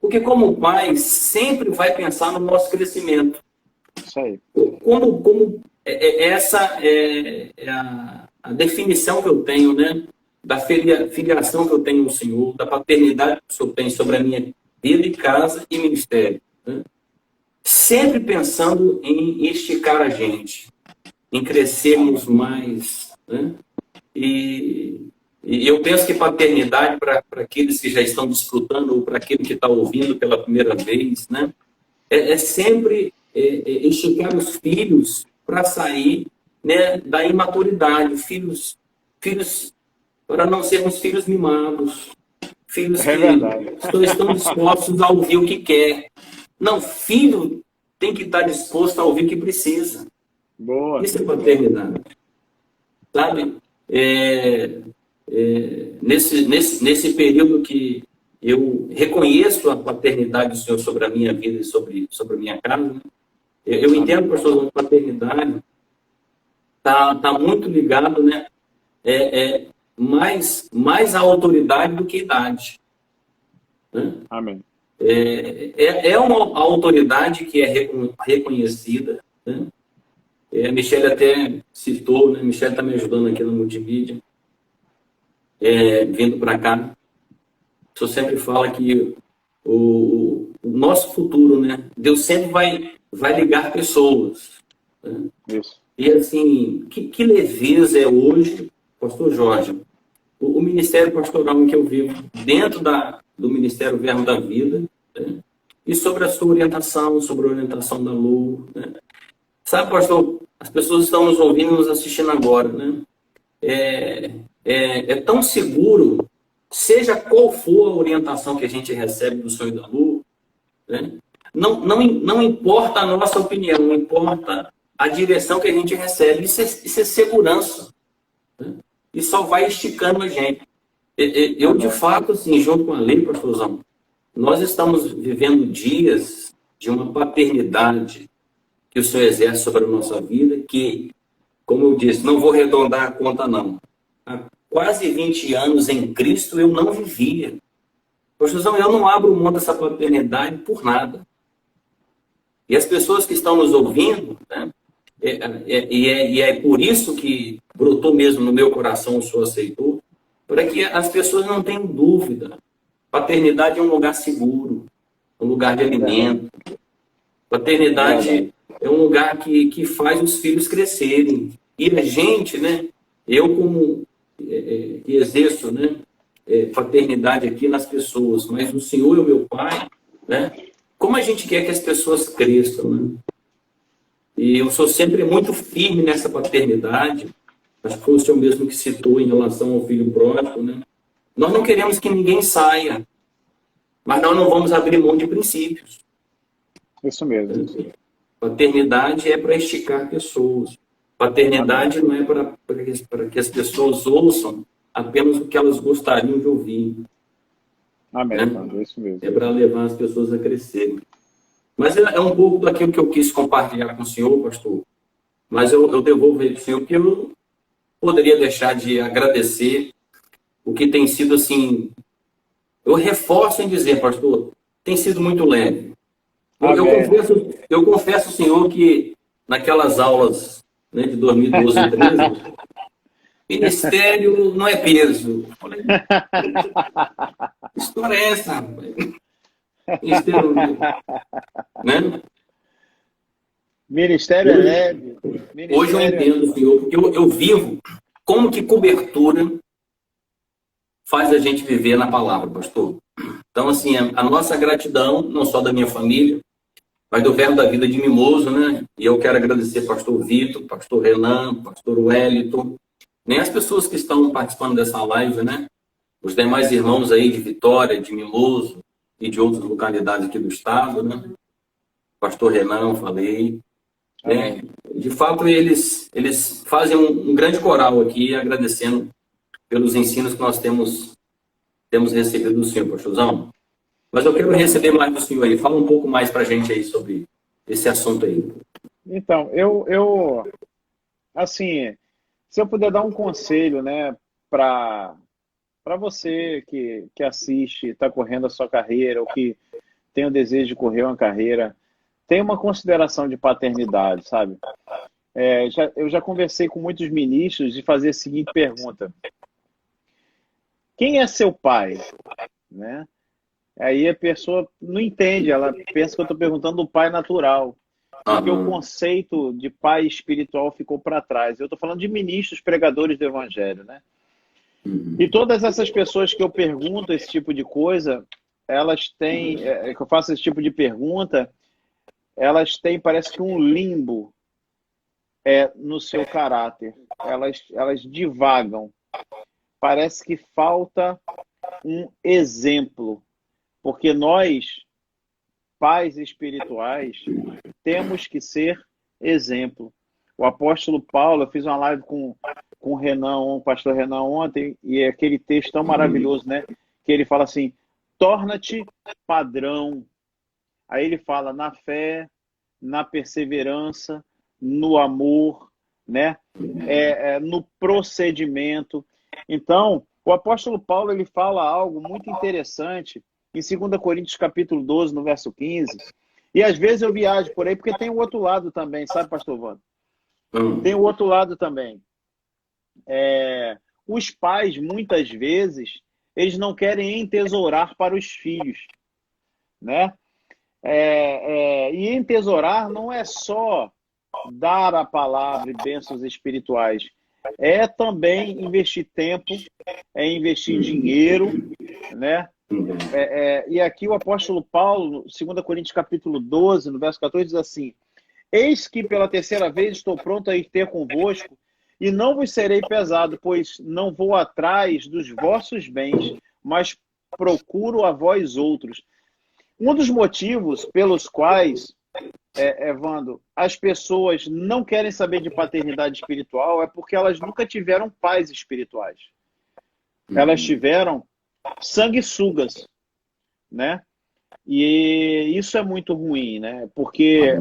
Porque como pai sempre vai pensar no nosso crescimento. Isso aí. Essa é a definição que eu tenho, né, da filiação que eu tenho no Senhor, da paternidade que o Senhor tem sobre a minha vida e casa e ministério, né? Sempre pensando em esticar a gente, em crescermos mais, né? E eu penso que paternidade, para aqueles que já estão desfrutando ou para aquele que está ouvindo pela primeira vez, né, é sempre esticar os filhos para sair, né, da imaturidade, filhos para não sermos filhos mimados, filhos que estão dispostos a ouvir o que quer. Não, filho tem que estar disposto a ouvir o que precisa. Boa. Isso é paternidade. Sabe? Nesse período que eu reconheço a paternidade do Senhor sobre a minha vida e sobre a minha casa, né? Eu entendo, pastor, que a paternidade tá muito ligado, né? Mais a autoridade do que a idade, né? Amém. É uma autoridade que é reconhecida, né? A Michelle até citou, né? A Michelle está me ajudando aqui no multimídia, vindo para cá. O senhor sempre fala que o nosso futuro, né? Deus sempre vai ligar pessoas, né? Isso. E assim, que leveza é hoje, pastor Jorge, o ministério pastoral em que eu vivo, dentro do Ministério Verbo da Vida, né? E sobre a sua orientação, sobre a orientação da Lu, né? Sabe, pastor, as pessoas estão nos ouvindo e nos assistindo agora, né? É tão seguro, seja qual for a orientação que a gente recebe do Senhor e da Lu, né? Não importa a nossa opinião, não importa a direção que a gente recebe, isso é segurança, né? E só vai esticando a gente. Eu, de fato, assim, junto com a lei, pastorzão, nós estamos vivendo dias de uma paternidade que o Senhor exerce sobre a nossa vida, que, como eu disse, não vou arredondar a conta, não. Há quase 20 anos em Cristo eu não vivia. Pastorzão, eu não abro mão dessa paternidade por nada. E as pessoas que estão nos ouvindo, né, é por isso que brotou mesmo no meu coração, o Senhor aceitou, para que as pessoas não tenham dúvida. Paternidade é um lugar seguro, um lugar de alimento. Paternidade é um lugar que faz os filhos crescerem. E a gente, né, eu que exerço, né, paternidade aqui nas pessoas, mas o Senhor é o meu Pai, né? Como a gente quer que as pessoas cresçam, né? E eu sou sempre muito firme nessa paternidade. Acho que foi o senhor mesmo que citou em relação ao filho pródigo, né? Nós não queremos que ninguém saia, mas nós não vamos abrir mão de princípios. Isso mesmo. Paternidade é para esticar pessoas. Paternidade não é para que as pessoas ouçam apenas o que elas gostariam de ouvir. Amém, Né? Evandro, isso mesmo. É para levar as pessoas a crescerem. Mas é um pouco daquilo que eu quis compartilhar com o senhor, pastor. Mas eu devolvo ele para o senhor, porque eu não poderia deixar de agradecer o que tem sido assim. Eu reforço em dizer, pastor, tem sido muito leve. Eu confesso ao senhor que naquelas aulas, né, de 2012 e 2013, ministério não é peso. Eu falei, que história é essa, rapaz? Ministério, né? Ministério é leve. Hoje eu entendo, senhor, porque eu vivo como que cobertura faz a gente viver na palavra, pastor. Então, assim, a nossa gratidão, não só da minha família, mas do Verbo da Vida de Mimoso, né? E eu quero agradecer pastor Vitor, pastor Renan, pastor Wellington, nem as pessoas que estão participando dessa live, né? Os demais irmãos aí de Vitória, de Mimoso e de outras localidades aqui do estado, né? Pastor Renan, falei. Né? De fato, eles fazem um grande coral aqui, agradecendo pelos ensinos que nós temos recebido do senhor, pastorzão. Mas eu quero receber mais do senhor aí. Fala um pouco mais para a gente aí sobre esse assunto aí. Então, assim, se eu puder dar um conselho, né, para você que assiste, está correndo a sua carreira, ou que tem o desejo de correr uma carreira, tem uma consideração de paternidade, sabe? Eu já conversei com muitos ministros de fazer a seguinte pergunta: quem é seu pai? Né? Aí a pessoa não entende, ela pensa que eu estou perguntando do pai natural, porque o conceito de pai espiritual ficou para trás. Eu estou falando de ministros, pregadores do evangelho, né? E todas essas pessoas que eu pergunto esse tipo de coisa, elas têm, que eu faço esse tipo de pergunta, elas têm, parece que um limbo no seu caráter. Elas divagam. Parece que falta um exemplo. Porque nós, pais espirituais, temos que ser exemplo. O apóstolo Paulo, eu fiz uma live com o Renan, o pastor Renan ontem, e é aquele texto tão maravilhoso, né? Que ele fala assim: torna-te padrão. Aí ele fala na fé, na perseverança, no amor, né? No procedimento. Então, o apóstolo Paulo, ele fala algo muito interessante em 2 Coríntios capítulo 12, no verso 15. E às vezes eu viajo por aí, porque tem o outro lado também, sabe, pastor Wanda? Tem o outro lado também. Os pais, muitas vezes, eles não querem entesourar para os filhos, né? E entesourar não é só dar a palavra e bênçãos espirituais. É também investir tempo, é investir dinheiro, né? E aqui o apóstolo Paulo, 2 Coríntios capítulo 12, no verso 14, diz assim: eis que pela terceira vez estou pronto a ir ter convosco, e não vos serei pesado, pois não vou atrás dos vossos bens, mas procuro a vós outros. Um dos motivos pelos quais, Evandro, as pessoas não querem saber de paternidade espiritual é porque elas nunca tiveram pais espirituais. Elas tiveram sanguessugas, né? E isso é muito ruim, né? Porque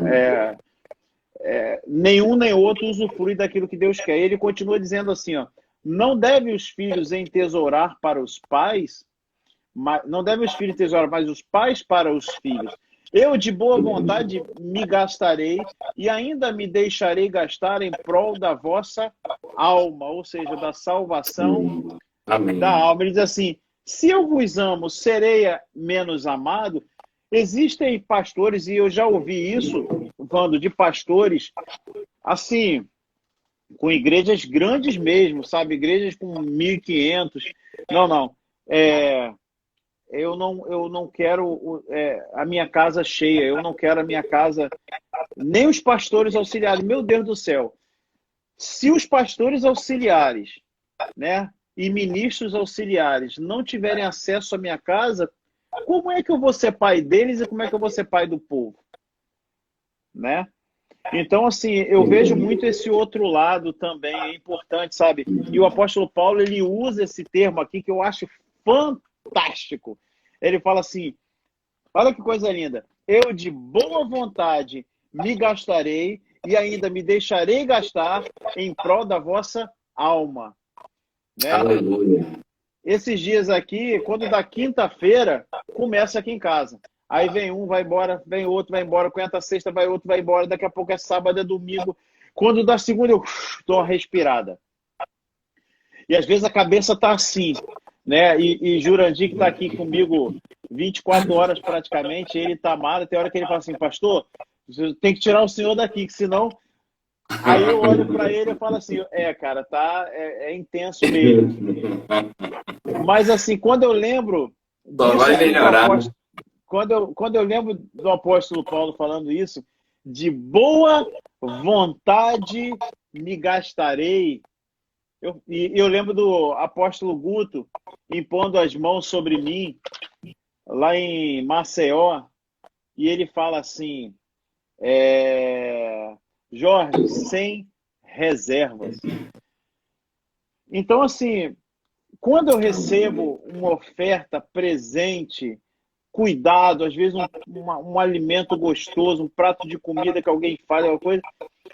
nenhum nem outro usufrui daquilo que Deus quer. Ele continua dizendo assim, ó: não devem os filhos entesourar para os pais, não devem os filhos entesourar, mas os pais para os filhos. Eu de boa vontade me gastarei e ainda me deixarei gastar em prol da vossa alma, ou seja, da salvação da alma. Ele diz assim: se eu vos amo, serei menos amado? Existem pastores, e eu já ouvi isso, Vando, de pastores, assim, com igrejas grandes mesmo, sabe? Igrejas com 1.500. Não, não. Eu não quero a minha casa cheia, eu não quero a minha casa, nem os pastores auxiliares. Meu Deus do céu. Se os pastores auxiliares, né, e ministros auxiliares não tiverem acesso à minha casa, como é que eu vou ser pai deles e como é que eu vou ser pai do povo? Né? Então, assim, eu vejo muito esse outro lado também, é importante, sabe? E o apóstolo Paulo, ele usa esse termo aqui que eu acho fantástico. Ele fala assim, olha que coisa linda, eu de boa vontade me gastarei e ainda me deixarei gastar em prol da vossa alma. Né? Aleluia. Esses dias aqui, quando da quinta-feira, começa aqui em casa. Aí vem um, vai embora, vem outro, vai embora, quarta, sexta, vai outro, vai embora, daqui a pouco é sábado, é domingo. Quando da segunda, eu dou uma respirada. E às vezes a cabeça tá assim, né? E Jurandir, que tá aqui comigo 24 horas praticamente, ele tá amado, tem hora que ele fala assim, pastor, você tem que tirar o senhor daqui, que senão... Aí eu olho para ele e falo assim, cara, tá, é intenso mesmo. Mas assim, quando eu lembro... Só vai melhorar. Quando eu lembro do apóstolo Paulo falando isso, de boa vontade me gastarei. Eu lembro do apóstolo Guto impondo as mãos sobre mim, lá em Maceió, e ele fala assim, Jorge, sem reservas. Então, assim, quando eu recebo uma oferta, presente, cuidado, às vezes um alimento gostoso, um prato de comida que alguém faz, alguma coisa,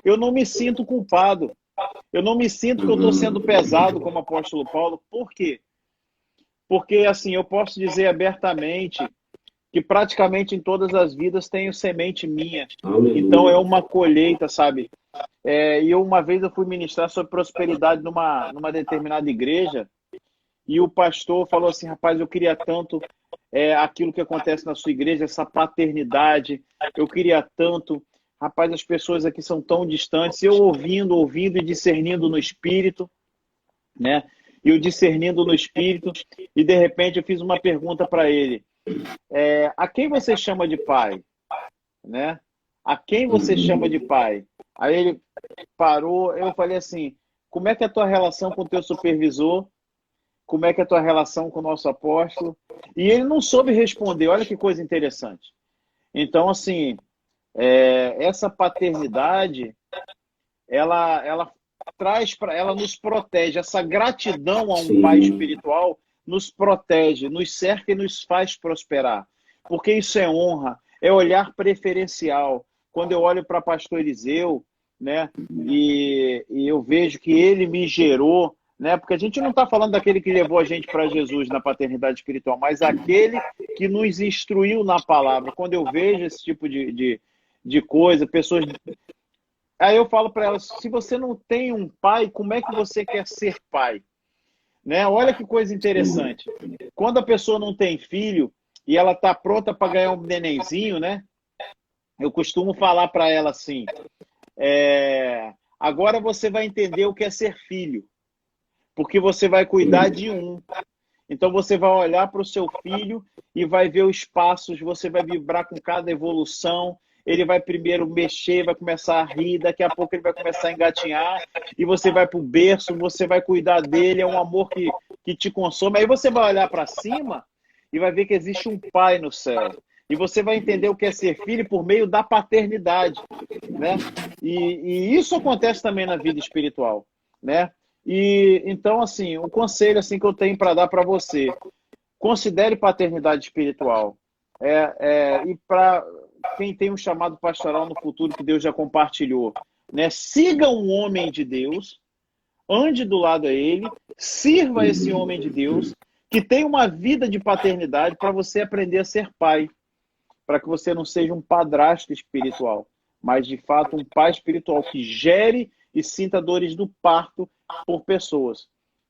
eu não me sinto culpado. Eu não me sinto que eu estou sendo pesado como apóstolo Paulo. Por quê? Porque, assim, eu posso dizer abertamente que praticamente em todas as vidas tenho semente minha. Então é uma colheita, sabe? E uma vez eu fui ministrar sobre prosperidade numa determinada igreja e o pastor falou assim, rapaz, eu queria tanto aquilo que acontece na sua igreja, essa paternidade, eu queria tanto. Rapaz, as pessoas aqui são tão distantes. Eu ouvindo e discernindo no espírito, né? E eu discernindo no espírito, e de repente eu fiz uma pergunta para ele. A quem você chama de pai? Né? A quem você chama de pai? Aí ele parou, eu falei assim, como é que é a tua relação com o teu supervisor? Como é que é a tua relação com o nosso apóstolo? E ele não soube responder, olha que coisa interessante. Então, assim, essa paternidade, ela traz ela nos protege, essa gratidão a um pai espiritual nos protege, nos cerca e nos faz prosperar. Porque isso é honra, é olhar preferencial. Quando eu olho para pastor Eliseu, né, e eu vejo que ele me gerou, né, porque a gente não está falando daquele que levou a gente para Jesus na paternidade espiritual, mas aquele que nos instruiu na palavra. Quando eu vejo esse tipo de coisa, pessoas... Aí eu falo para elas, se você não tem um pai, como é que você quer ser pai? Né? Olha que coisa interessante. Quando a pessoa não tem filho e ela está pronta para ganhar um nenenzinho, né? Eu costumo falar para ela assim, agora você vai entender o que é ser filho, porque você vai cuidar de um. Então você vai olhar para o seu filho e vai ver os passos, você vai vibrar com cada evolução. Ele vai primeiro mexer, vai começar a rir, daqui a pouco ele vai começar a engatinhar, e você vai para o berço, você vai cuidar dele, é um amor que te consome. Aí você vai olhar para cima e vai ver que existe um pai no céu. E você vai entender o que é ser filho por meio da paternidade, né? E isso acontece também na vida espiritual, né? E então, assim, o conselho assim que eu tenho para dar para você, considere paternidade espiritual. E para quem tem um chamado pastoral no futuro que Deus já compartilhou, né? Siga um homem de Deus, ande do lado a ele, sirva esse homem de Deus, que tem uma vida de paternidade para você aprender a ser pai, para que você não seja um padrasto espiritual, mas de fato um pai espiritual que gere e sinta dores do parto por pessoas.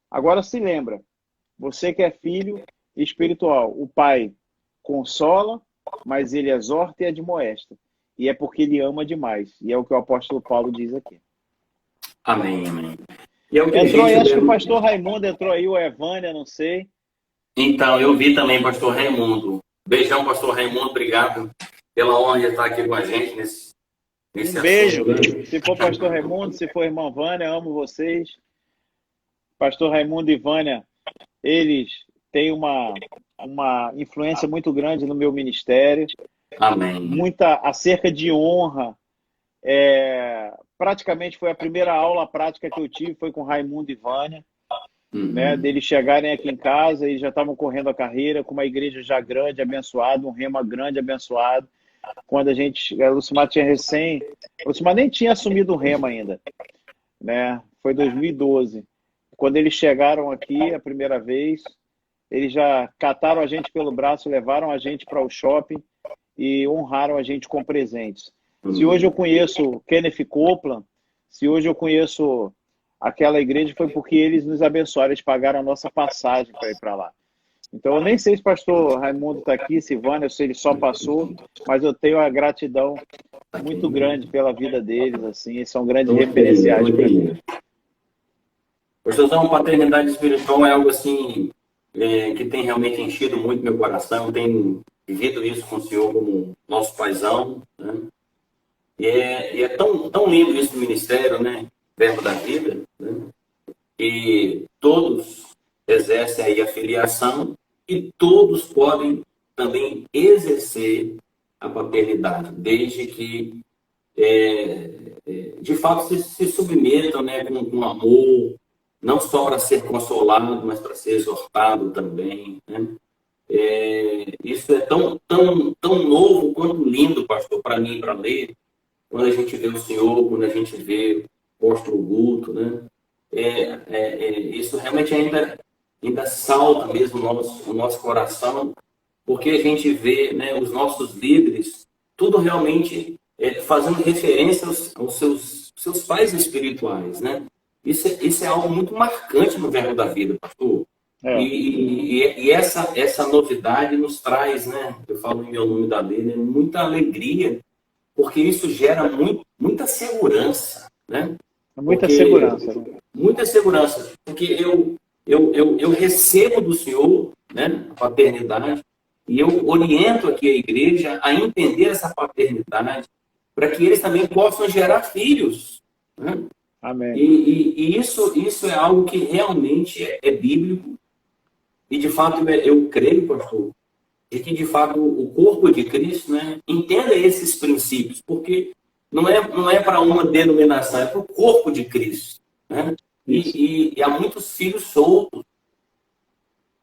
Agora se lembra, você que é filho espiritual, o pai consola, mas ele exorta e admoesta. E é porque ele ama demais. E é o que o apóstolo Paulo diz aqui. Amém, amém. E é o que a Entrou aí, gente acho que o lembra. pastor Raimundo entrou aí, o Evânia, não sei. Então, eu vi também, pastor Raimundo. Beijão, pastor Raimundo, obrigado pela honra de estar aqui com a gente nesse Um beijo. assunto, né? Se for pastor Raimundo, se for irmã Vânia, amo vocês. Pastor Raimundo e Vânia, eles têm uma influência muito grande no meu ministério, Amém. muita acerca de honra. Praticamente foi a primeira aula prática que eu tive, foi com Raimundo e Vânia, né, deles chegarem aqui em casa e já estavam correndo a carreira, com uma igreja já grande, abençoada, um rema grande, abençoado. Quando a Lucimar tinha a Lucimar nem tinha assumido o rema ainda, né? Foi 2012. Quando eles chegaram aqui a primeira vez, eles já cataram a gente pelo braço, levaram a gente para o shopping e honraram a gente com presentes. Se hoje eu conheço Kenneth Copeland, se hoje eu conheço aquela igreja, foi porque eles nos abençoaram, eles pagaram a nossa passagem para ir para lá. Então, eu nem sei se o pastor Raimundo está aqui, Silvânia, se ele só passou, mas eu tenho a gratidão muito grande pela vida deles, assim, eles são grandes referenciais para mim. Pastorzão, paternidade espiritual é algo assim que tem realmente enchido muito meu coração, tenho vivido isso com o senhor como nosso paizão, né? E é tão lindo isso do ministério, né? Verbo da vida, né? E todos exercem aí a filiação e todos podem também exercer a paternidade, desde que de fato se submetam, né, com amor, não só para ser consolado, mas para ser exortado também, né? Isso é tão novo quanto lindo, pastor, para mim, para ler, quando a gente vê o Senhor, quando a gente vê o apóstolo Guto, né? Isso realmente ainda salta mesmo o nosso coração, porque a gente vê, né, os nossos líderes, tudo realmente fazendo referência aos seus pais espirituais, né? Isso é algo muito marcante no Verbo da Vida, pastor. E essa novidade nos traz, né? Eu falo em meu nome da lei, né, muita alegria, porque isso gera muita segurança, né? Muita segurança, porque eu recebo do Senhor, né, a paternidade, e eu oriento aqui a igreja a entender essa paternidade, para que eles também possam gerar filhos, né? Amém. E isso é algo que realmente é bíblico, e de fato eu creio, pastor, de que de fato o corpo de Cristo, né, entenda esses princípios, porque não é para uma denominação, é para o corpo de Cristo, né? E há muitos filhos soltos,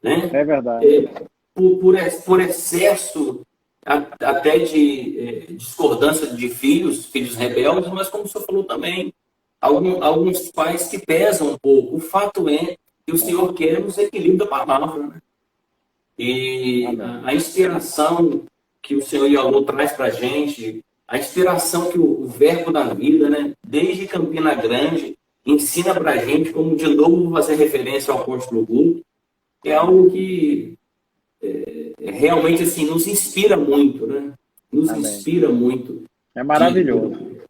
né? É verdade. Por excesso até de discordância de filhos rebeldes, mas como o senhor falou também, alguns pais que pesam um pouco. O fato é que o Senhor quer os equilíbrio da palavra, né? E a inspiração que o Senhor Yalô traz para a gente, a inspiração que o Verbo da Vida, né, desde Campina Grande, ensina para a gente, como de novo vou fazer referência ao apóstolo Guto, é algo que realmente assim, nos inspira muito, né? Nos inspira muito. É maravilhoso.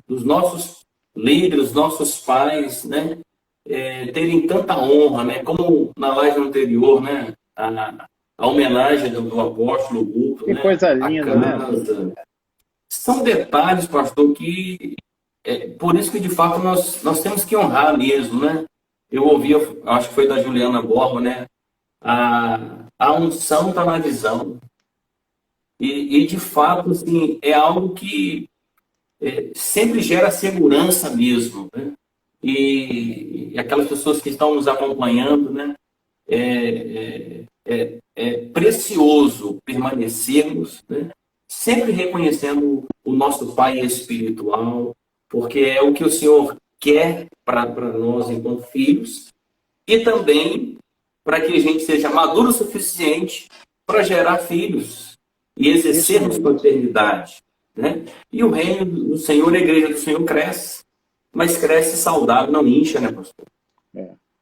Dos nossos líderes, dos nossos pais, né? Terem tanta honra, né? Como na live anterior, né? A homenagem do apóstolo Guto, que né? Coisa linda, né? São detalhes, pastor, que por isso que de fato nós temos que honrar mesmo, né? Eu ouvi, acho que foi da Juliana Borba, né? A unção está na visão. E de fato, assim, é algo que sempre gera segurança mesmo, né? E aquelas pessoas que estão nos acompanhando, né? É precioso permanecermos, né, sempre reconhecendo o nosso Pai espiritual, porque é o que o Senhor quer para nós enquanto filhos, e também para que a gente seja maduro o suficiente para gerar filhos e exercermos paternidade, né? E o reino do Senhor, a igreja do Senhor cresce, mas cresce saudável, não incha, né, pastor?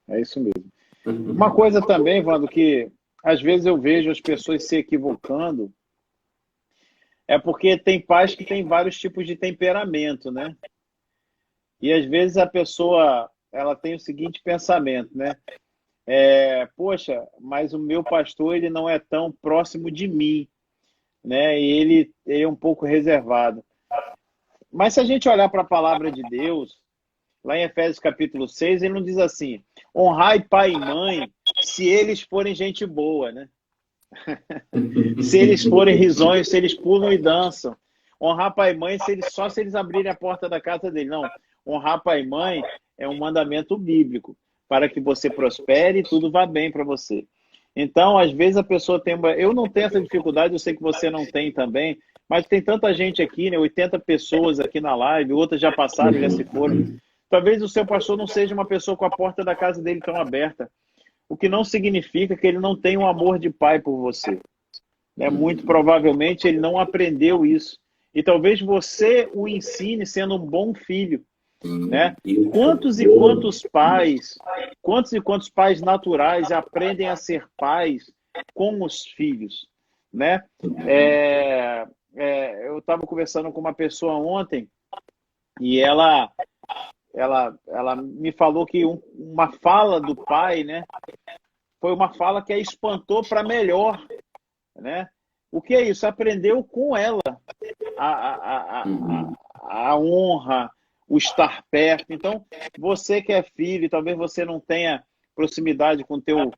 É isso mesmo. Uma coisa também, Wando, que às vezes eu vejo as pessoas se equivocando, é porque tem pais que têm vários tipos de temperamento, né? E às vezes a pessoa, ela tem o seguinte pensamento, né? Poxa, mas o meu pastor, ele não é tão próximo de mim, né? E ele é um pouco reservado. Mas se a gente olhar para a palavra de Deus, lá em Efésios capítulo 6, ele não diz assim: honrai pai e mãe se eles forem gente boa, né? Se eles forem risonhos, se eles pulam e dançam. Honrar pai e mãe só se eles abrirem a porta da casa dele. Não, honrar pai e mãe é um mandamento bíblico, para que você prospere e tudo vá bem para você. Então, às vezes a pessoa tem... Eu não tenho essa dificuldade, eu sei que você não tem também, mas tem tanta gente aqui, né? 80 pessoas aqui na live, outras já passaram, já se foram. Talvez o seu pastor não seja uma pessoa com a porta da casa dele tão aberta, o que não significa que ele não tem um amor de pai por você. Muito provavelmente ele não aprendeu isso. E talvez você o ensine sendo um bom filho. Né? Quantos e quantos pais naturais aprendem a ser pais com os filhos, né? Eu estava conversando com uma pessoa ontem e ela me falou que uma fala do pai, né, foi uma fala que a espantou para melhor, né? O que é isso? Aprendeu com ela a honra, o estar perto. Então, você que é filho, talvez você não tenha proximidade com teu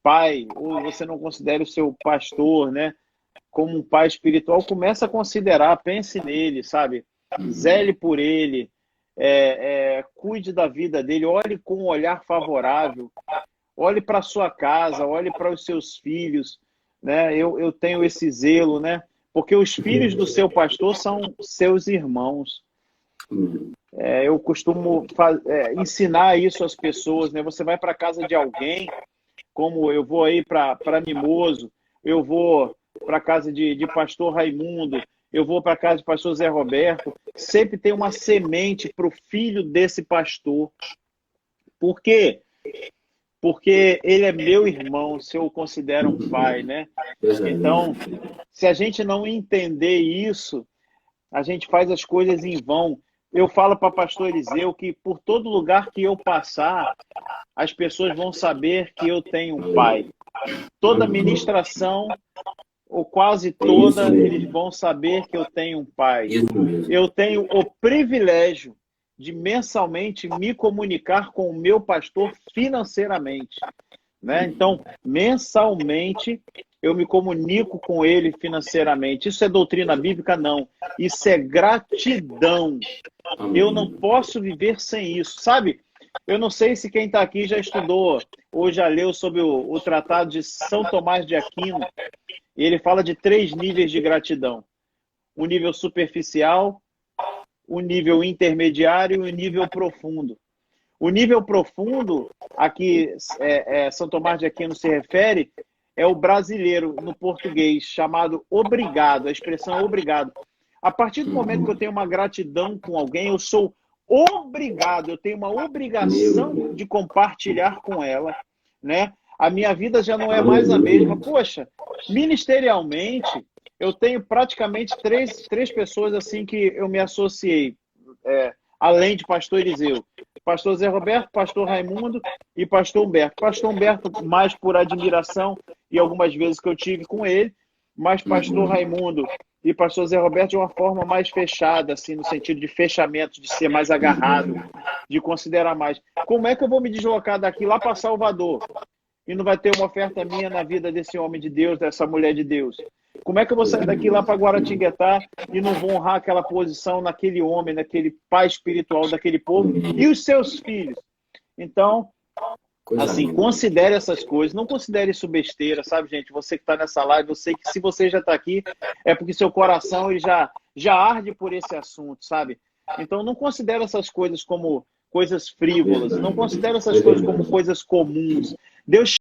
pai, ou você não considere o seu pastor, né, como um pai espiritual, começa a considerar, pense nele, sabe? Zele por ele, cuide da vida dele, olhe com um olhar favorável, olhe para a sua casa, olhe para os seus filhos, né? Eu tenho esse zelo, né? Porque os filhos do seu pastor são seus irmãos. Eu costumo ensinar isso às pessoas, né? Você vai para a casa de alguém, como eu vou aí para Mimoso, eu vou para a casa de pastor Raimundo, eu vou para a casa de pastor Zé Roberto, sempre tem uma semente para o filho desse pastor. Por quê? Porque ele é meu irmão, se eu o considero um pai, né? Então, se a gente não entender isso, a gente faz as coisas em vão. Eu falo para pastor Eliseu que por todo lugar que eu passar, as pessoas vão saber que eu tenho um pai. Toda ministração, ou quase toda, eles vão saber que eu tenho um pai. Eu tenho o privilégio de mensalmente me comunicar com o meu pastor financeiramente, né? Então, mensalmente, eu me comunico com ele financeiramente. Isso é doutrina bíblica? Não. Isso é gratidão. Eu não posso viver sem isso, sabe? Eu não sei se quem está aqui já estudou ou já leu sobre o Tratado de São Tomás de Aquino. Ele fala de 3 níveis de gratidão. O nível superficial, o nível intermediário e o nível profundo. O nível profundo, a que São Tomás de Aquino se refere, é o brasileiro, no português, chamado obrigado, a expressão obrigado. A partir do momento que eu tenho uma gratidão com alguém, eu sou obrigado, eu tenho uma obrigação de compartilhar com ela, né? A minha vida já não é mais a mesma. Poxa, ministerialmente, eu tenho praticamente três pessoas assim que eu me associei, além de pastor Eliseu. Pastor Zé Roberto, pastor Raimundo e pastor Humberto. Pastor Humberto mais por admiração e algumas vezes que eu tive com ele, mas pastor Raimundo e pastor Zé Roberto de uma forma mais fechada, assim, no sentido de fechamento, de ser mais agarrado, de considerar mais. Como é que eu vou me deslocar daqui lá para Salvador e não vai ter uma oferta minha na vida desse homem de Deus, dessa mulher de Deus? Como é que eu vou sair daqui lá para Guaratinguetá e não vou honrar aquela posição naquele homem, naquele pai espiritual daquele povo e os seus filhos? Então, assim, considere essas coisas, não considere isso besteira, sabe, gente? Você que está nessa live, eu sei que se você já está aqui, é porque seu coração ele já arde por esse assunto, sabe? Então, não considere essas coisas como coisas frívolas, não considere essas coisas como coisas comuns. Deus